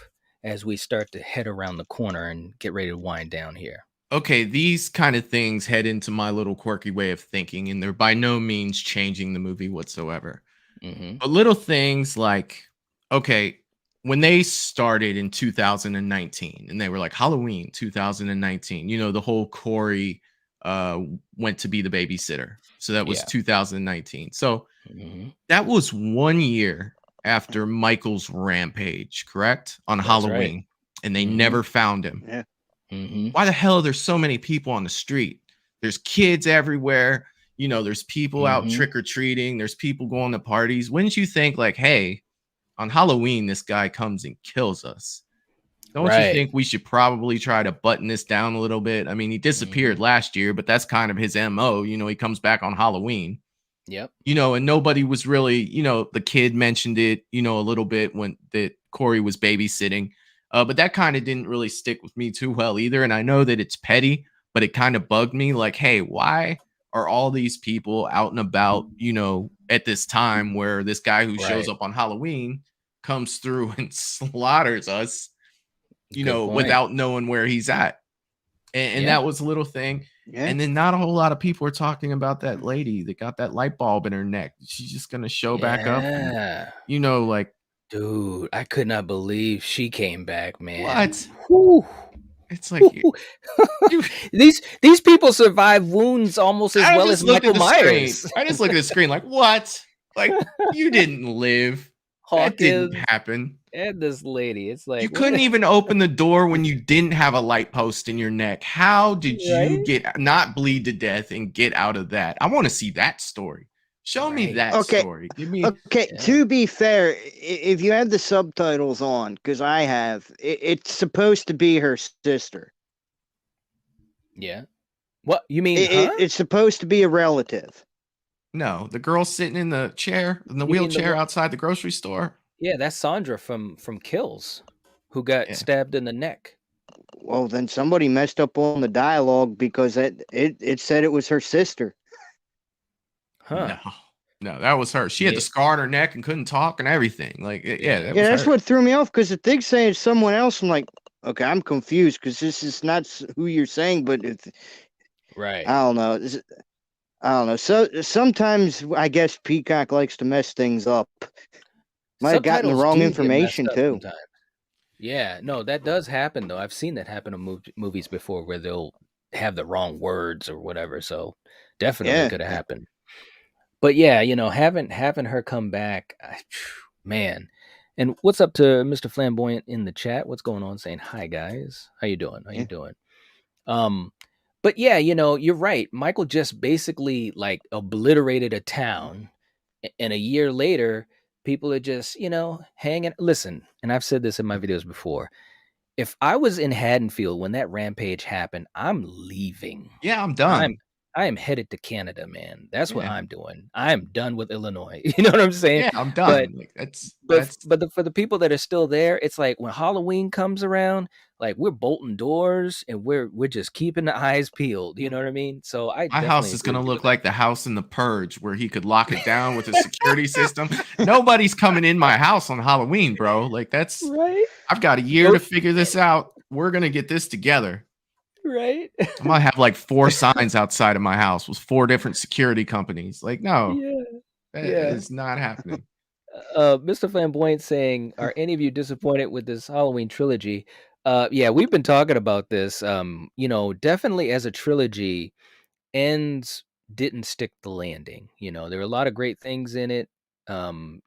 [SPEAKER 2] as we start to head around the corner and get ready to wind down here?
[SPEAKER 3] Okay, these kind of things head into my little quirky way of thinking, and they're by no means changing the movie whatsoever.
[SPEAKER 2] Mm-hmm.
[SPEAKER 3] But little things like, okay, when they started in 2019, and they were like Halloween 2019, the whole Corey went to be the babysitter. So that was 2019. So that was 1 year after Michael's rampage, correct? On Halloween. Right. And they never found him.
[SPEAKER 5] Yeah.
[SPEAKER 3] Why the hell are there so many people on the street? There's kids everywhere. There's people out trick-or-treating. There's people going to parties. Wouldn't you think like, hey, on Halloween, this guy comes and kills us? Don't you think we should probably try to button this down a little bit? I mean, he disappeared last year, but that's kind of his MO. He comes back on Halloween.
[SPEAKER 2] Yep.
[SPEAKER 3] And nobody was really, the kid mentioned it, a little bit when that Corey was babysitting. But that kind of didn't really stick with me too well either. And I know that it's petty, but it kind of bugged me like, hey, why are all these people out and about, at this time where this guy who shows up on Halloween comes through and slaughters us, without knowing where he's at. And that was a little thing. Yeah. And then not a whole lot of people are talking about that lady that got that light bulb in her neck. She's just going to show back up. And, like,
[SPEAKER 2] dude, I could not believe she came back, man.
[SPEAKER 3] What?
[SPEAKER 2] Whew.
[SPEAKER 3] It's like
[SPEAKER 2] these people survive wounds almost as well as Michael Myers.
[SPEAKER 3] I just look at the screen like, what? Like, you didn't live. That didn't happen.
[SPEAKER 2] And this lady, it's like
[SPEAKER 3] you couldn't even open the door when you didn't have a light post in your neck. How did you not bleed to death and get out of that? I want to see that story. Show me that story.
[SPEAKER 5] To be fair, if you had the subtitles on, because I have, it's supposed to be her sister.
[SPEAKER 2] Yeah. What you mean?
[SPEAKER 5] It's supposed to be a relative.
[SPEAKER 3] No, the girl sitting in the chair, in the wheelchair outside the grocery store.
[SPEAKER 2] Yeah, that's Sandra from Kills, who got stabbed in the neck.
[SPEAKER 5] Well, then somebody messed up on the dialogue because it said it was her sister.
[SPEAKER 2] Huh?
[SPEAKER 3] No, that was her. She had the scar on her neck and couldn't talk and everything. Like,
[SPEAKER 5] that's what threw me off, because the thing saying it's someone else. I'm like, okay, I'm confused because this is not who you're saying, but I don't know. So sometimes I guess Peacock likes to mess things up. Might have gotten the wrong information too. Sometimes.
[SPEAKER 2] Yeah, no, that does happen though. I've seen that happen in movies before where they'll have the wrong words or whatever. So definitely could have happened. But yeah, having her come back, man. And what's up to Mr. Flamboyant in the chat? What's going on? Saying hi, guys. How you doing? How you doing? But yeah, you're right. Michael just basically like obliterated a town, and a year later, people are just, hanging. Listen, and I've said this in my videos before. If I was in Haddonfield when that rampage happened, I'm leaving.
[SPEAKER 3] Yeah, I'm done.
[SPEAKER 2] I am headed to Canada, man. That's what I'm doing. I'm done with Illinois. You know what I'm saying?
[SPEAKER 3] Yeah, I'm done.
[SPEAKER 2] But for the people that are still there, it's like when Halloween comes around, like we're bolting doors and we're just keeping the eyes peeled. You know what I mean? So I
[SPEAKER 3] My
[SPEAKER 2] definitely
[SPEAKER 3] house is
[SPEAKER 2] agree
[SPEAKER 3] gonna
[SPEAKER 2] with you
[SPEAKER 3] look
[SPEAKER 2] with that.
[SPEAKER 3] like the house in The Purge, where he could lock it down with a security system. Nobody's coming in my house on Halloween, bro. Like that's
[SPEAKER 2] Right?
[SPEAKER 3] I've got a year
[SPEAKER 2] Go-
[SPEAKER 3] to figure this out. We're gonna get this together.
[SPEAKER 2] right?
[SPEAKER 3] I'm gonna have like 4 signs outside of my house with 4 different security companies. Like, no,
[SPEAKER 2] Yeah.
[SPEAKER 3] that
[SPEAKER 2] Yeah.
[SPEAKER 3] is not happening.
[SPEAKER 2] Mr. Flamboyant saying, "Are any of you disappointed with this Halloween trilogy?" Yeah, we've been talking about this. Definitely as a trilogy, ends didn't stick the landing. There were a lot of great things in it. And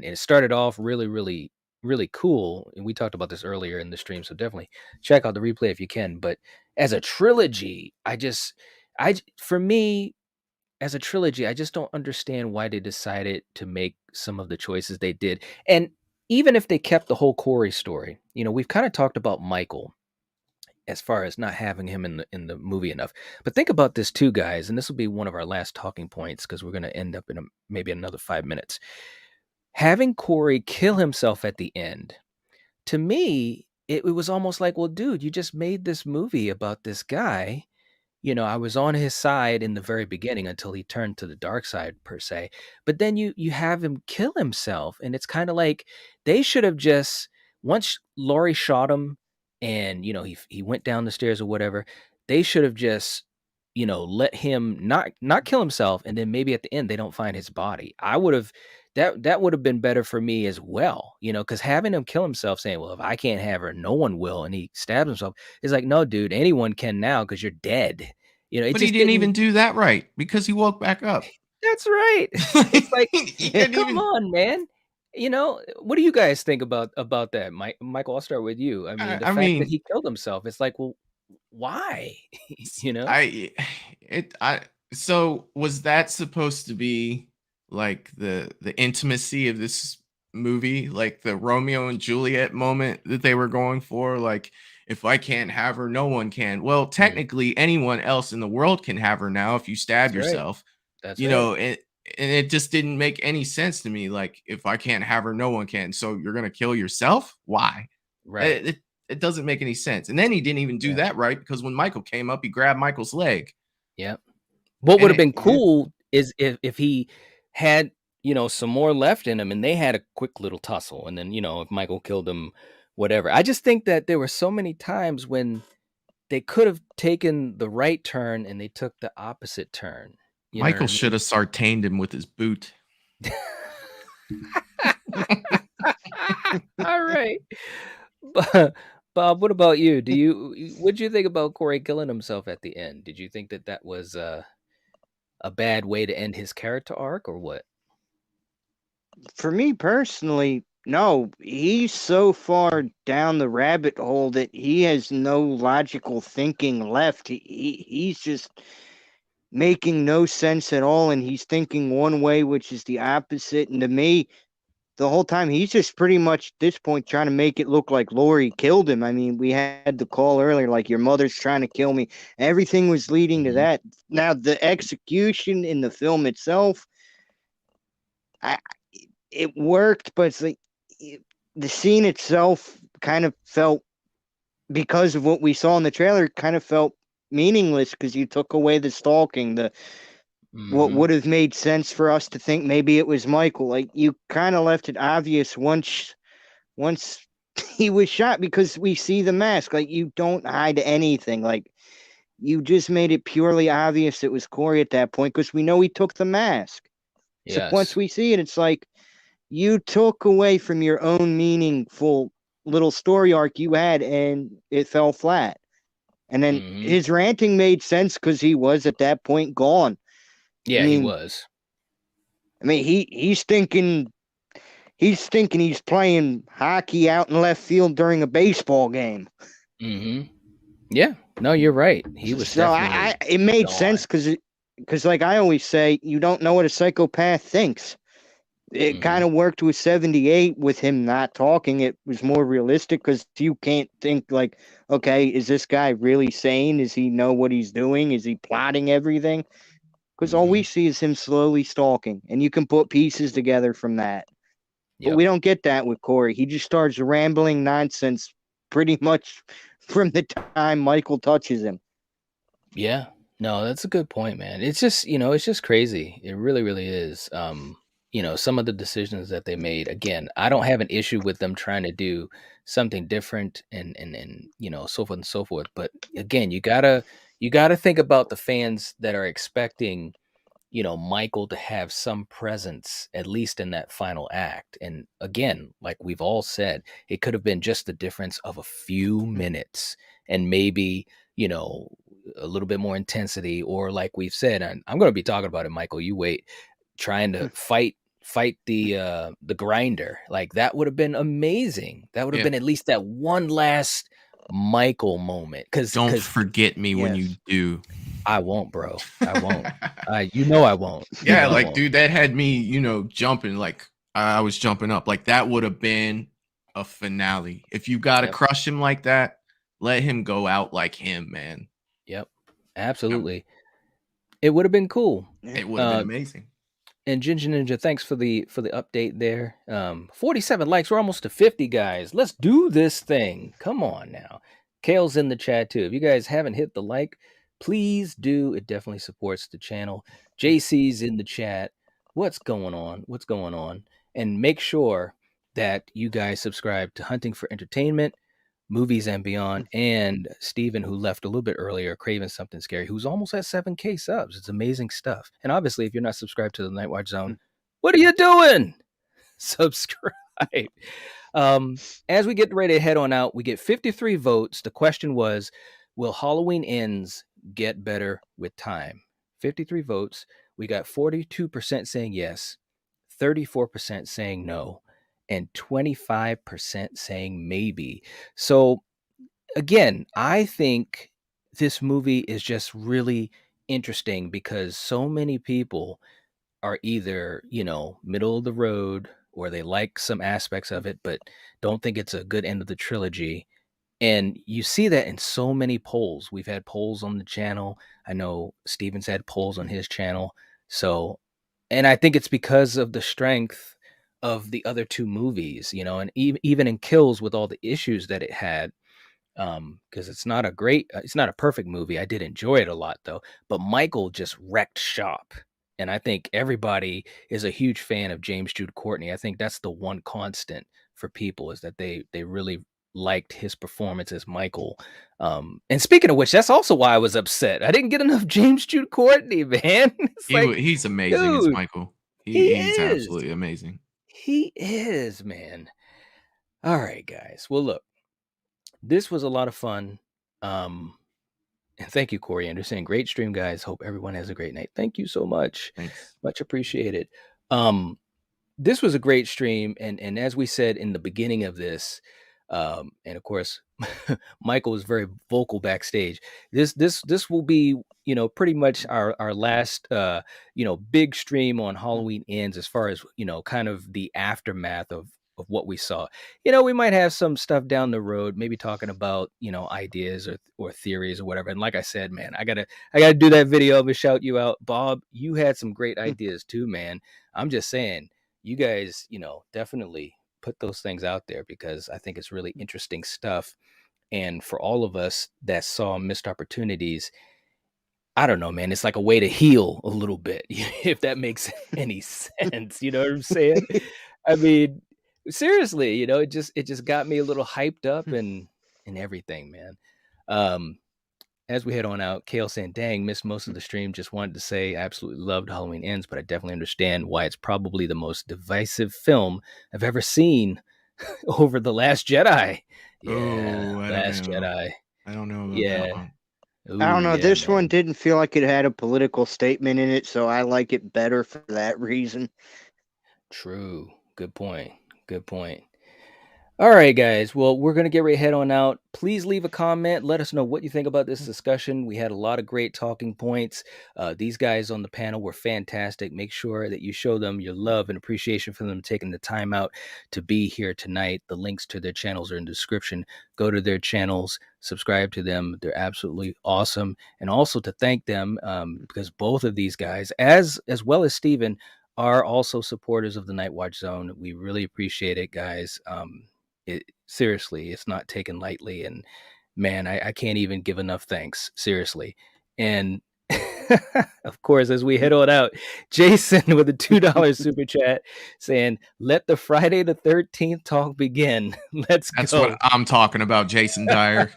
[SPEAKER 2] it started off really, really, really cool. And we talked about this earlier in the stream, so definitely check out the replay if you can. But as a trilogy, for me, as a trilogy, I just don't understand why they decided to make some of the choices they did. And even if they kept the whole Corey story, we've kind of talked about Michael as far as not having him in the movie enough. But think about this too, guys, and this will be one of our last talking points because we're going to end up in maybe another 5 minutes. Having Corey kill himself at the end, to me, it was almost like, well, dude, you just made this movie about this guy. I was on his side in the very beginning until he turned to the dark side per se. But then you have him kill himself, and it's kind of like they should have just once Laurie shot him, and he went down the stairs or whatever. They should have just let him not kill himself, and then maybe at the end they don't find his body. I would have that would have been better for me as well, because having him kill himself, saying, "Well, if I can't have her, no one will," and he stabs himself. It's like, no, dude, anyone can now because you're dead. It
[SPEAKER 3] But he
[SPEAKER 2] just
[SPEAKER 3] didn't even
[SPEAKER 2] didn't.
[SPEAKER 3] do that right because he woke back up.
[SPEAKER 2] That's right. It's like,
[SPEAKER 3] He didn't
[SPEAKER 2] come
[SPEAKER 3] even.
[SPEAKER 2] on, man. What do you guys think about that, Michael? I'll start with you. I mean, the
[SPEAKER 3] I
[SPEAKER 2] fact that
[SPEAKER 3] mean,
[SPEAKER 2] he killed himself, it's like, well, why? you know?
[SPEAKER 3] I it I so was that supposed to be like the intimacy of this movie, like the Romeo and Juliet moment that they were going for? Like, if I can't have her, no one can. Well,
[SPEAKER 2] Mm,
[SPEAKER 3] technically anyone else in the world can have her now if you stab
[SPEAKER 2] that's right.
[SPEAKER 3] yourself.
[SPEAKER 2] That's
[SPEAKER 3] You
[SPEAKER 2] right.
[SPEAKER 3] know, and it just didn't make any sense to me. Like, if I can't have her, no one can. So you're gonna kill yourself? Why?
[SPEAKER 2] Right.
[SPEAKER 3] It doesn't make any sense. And then he didn't even do
[SPEAKER 2] Yeah.
[SPEAKER 3] that right because when Michael came up, he grabbed Michael's leg.
[SPEAKER 2] Yeah. What would
[SPEAKER 3] And
[SPEAKER 2] have been
[SPEAKER 5] Yeah.
[SPEAKER 2] cool is if he had, some more left in him and they had a quick little tussle, and then, if Michael killed him, whatever. I just think that there were so many times when they could have taken the right turn and they took the opposite turn. You know what
[SPEAKER 3] Michael
[SPEAKER 2] I
[SPEAKER 3] should
[SPEAKER 2] mean?
[SPEAKER 3] have sartained him with his boot.
[SPEAKER 2] All right. Bob, what about you? What did you think about Corey killing himself at the end? Did you think that was a bad way to end his character arc, or what?
[SPEAKER 5] For me personally, no. He's so far down the rabbit hole that he has no logical thinking left. He's just making no sense at all, and he's thinking one way, which is the opposite. And to me, the whole time he's just pretty much at this point trying to make it look like Lori killed him. I mean, we had the call earlier, like your mother's trying to kill me. Everything was leading to
[SPEAKER 2] Mhm.
[SPEAKER 5] that. Now the execution in the film itself, it worked, but it's like the scene itself kind of felt, because of what we saw in the trailer, kind of felt meaningless because you took away the stalking, what
[SPEAKER 2] Mhm.
[SPEAKER 5] would have made sense for us to think maybe it was Michael. Like you kind of left it obvious once he was shot, because we see the mask. Like you don't hide anything. Like you just made it purely obvious it was Corey at that point because we know he took the mask. So once
[SPEAKER 2] Yes.
[SPEAKER 5] we see it, it's like you took away from your own meaningful little story arc you had, and it fell flat. And then
[SPEAKER 2] Mhm.
[SPEAKER 5] his ranting made sense because he was at that point gone. I
[SPEAKER 2] Yeah, he
[SPEAKER 5] mean,
[SPEAKER 2] was.
[SPEAKER 5] he's thinking he's playing hockey out in left field during a baseball game.
[SPEAKER 2] Mhm. Yeah. No, you're right. He was
[SPEAKER 5] So
[SPEAKER 2] definitely
[SPEAKER 5] it made
[SPEAKER 2] gone.
[SPEAKER 5] sense because like I always say, you don't know what a psychopath thinks. It kind
[SPEAKER 2] Mhm.
[SPEAKER 5] of worked with 78 with him not talking. It was more realistic because you can't think like, okay, is this guy really sane? Does he know what he's doing? Is he plotting everything? Because all we
[SPEAKER 2] Mhm.
[SPEAKER 5] see is him slowly stalking, and you can put pieces together from that. But
[SPEAKER 2] Yep.
[SPEAKER 5] we don't get that with Corey. He just starts rambling nonsense pretty much from the time Michael touches him.
[SPEAKER 2] Yeah, no, that's a good point, man. It's just, it's just crazy. It really, really is. Some of the decisions that they made. Again, I don't have an issue with them trying to do something different and so forth and so forth. But again, you gotta think about the fans that are expecting Michael to have some presence, at least in that final act. And again, like we've all said, it could have been just the difference of a few minutes and maybe, a little bit more intensity, or like we've said, and I'm going to be talking about it, Michael, you wait, trying to fight the grinder. Like that would have been amazing. That would have been at least that one last Michael moment. Because
[SPEAKER 3] don't forget me when you do.
[SPEAKER 2] I won't, bro. I won't. I won't.
[SPEAKER 3] Yeah, like, dude, that had me, jumping. Like, I was jumping up. Like, that would have been a finale. If you got to crush him like that, let him go out like him, man.
[SPEAKER 2] Yep. Absolutely. It would have been cool.
[SPEAKER 3] It would have been amazing.
[SPEAKER 2] And Ginger Ninja, thanks for the update there. 47 likes. We're almost to 50, guys. Let's do this thing. Come on now. Kale's in the chat, too. If you guys haven't hit the like, please do. It definitely supports the channel. JC's in the chat. What's going on? And make sure that you guys subscribe to Hunting for Entertainment, Movies and Beyond, and Steven, who left a little bit earlier, Craving Something Scary, who's almost at 7K subs. It's amazing stuff. And obviously, if you're not subscribed to the Nightwatch Zone, what are you doing? Subscribe. As we get ready to head on out, we get 53 votes. The question was, will Halloween Ends get better with time? 53 votes. We got 42% saying yes, 34% saying no, and 25% saying maybe. So again, I think this movie is just really interesting because so many people are either, middle of the road, or they like some aspects of it, but don't think it's a good end of the trilogy. And you see that in so many polls. We've had polls on the channel. I know Steven's had polls on his channel. So, and I think it's because of the strength of the other two movies, and even in Kills, with all the issues that it had, because it's not a perfect movie. I did enjoy it a lot though, but Michael just wrecked shop. And I think everybody is a huge fan of James Jude Courtney. I think that's the one constant for people, is that they really liked his performance as Michael. And speaking of which, that's also why I was upset. I didn't get enough James Jude Courtney, man.
[SPEAKER 3] He's amazing, dude, as Michael. He's absolutely amazing.
[SPEAKER 2] He is, man. All right, guys. Well, look, this was a lot of fun. And thank you, Corey Anderson. Great stream, guys. Hope everyone has a great night. Thank you so much.
[SPEAKER 3] Thanks.
[SPEAKER 2] Much appreciated. This was a great stream. And as we said in the beginning of this, and of course, Michael was very vocal backstage. This will be, pretty much our last, big stream on Halloween Ends, as far as, kind of the aftermath of what we saw. We might have some stuff down the road, maybe talking about, ideas or theories or whatever. And like I said, man, I gotta do that video. I'm gonna shout you out. Bob, you had some great ideas too, man. I'm just saying, you guys, definitely put those things out there, because I think it's really interesting stuff. And for all of us that saw missed opportunities, I don't know, man, it's like a way to heal a little bit, if that makes any sense. You know what I'm saying? I mean, seriously, it just got me a little hyped up and everything, man. As we head on out, Kale saying, dang, missed most of the stream. Just wanted to say I absolutely loved Halloween Ends, but I definitely understand why it's probably the most divisive film I've ever seen over The Last Jedi. Yeah, Last Jedi.
[SPEAKER 3] I don't know about that one.
[SPEAKER 5] Ooh, I don't know. This one didn't feel like it had a political statement in it, so I like it better for that reason.
[SPEAKER 2] True. Good point. All right, guys. Well, we're going to get ready to head on out. Please leave a comment. Let us know what you think about this discussion. We had a lot of great talking points. These guys on the panel were fantastic. Make sure that you show them your love and appreciation for them taking the time out to be here tonight. The links to their channels are in the description. Go to their channels, subscribe to them. They're absolutely awesome. And also to thank them, because both of these guys, as well as Steven, are also supporters of the Nightwatch Zone. We really appreciate it, guys. Seriously, it's not taken lightly, and man, I can't even give enough thanks, seriously. And of course, as we head on out, Jason with a $2 super chat saying, "Let the Friday the 13th talk begin." That's
[SPEAKER 3] go. What I'm talking about, Jason Dyer.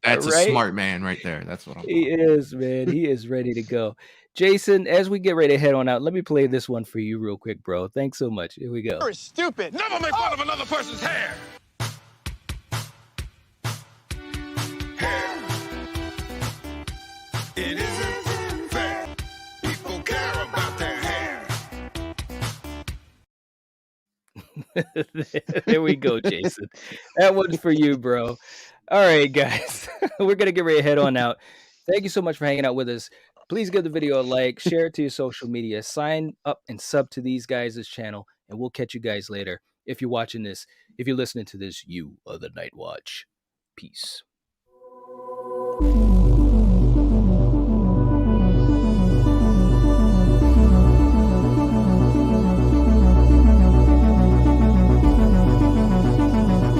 [SPEAKER 3] That's
[SPEAKER 2] right?
[SPEAKER 3] A smart man right there. That's what I'm
[SPEAKER 2] He is, man. He is ready to go. Jason, as we get ready to head on out, let me play this one for you real quick, bro. Thanks so much. Here we go.
[SPEAKER 6] You're stupid. Never make fun of another person's hair. It isn't fair. People care about their hair.
[SPEAKER 2] There we go, Jason. That one's for you, bro. All right, guys. We're going to get ready to head on out. Thank you so much for hanging out with us. Please give the video a like, share it to your social media, sign up and sub to these guys' channel, and we'll catch you guys later. If you're watching this, if you're listening to this, you are the Nightwatch. Peace.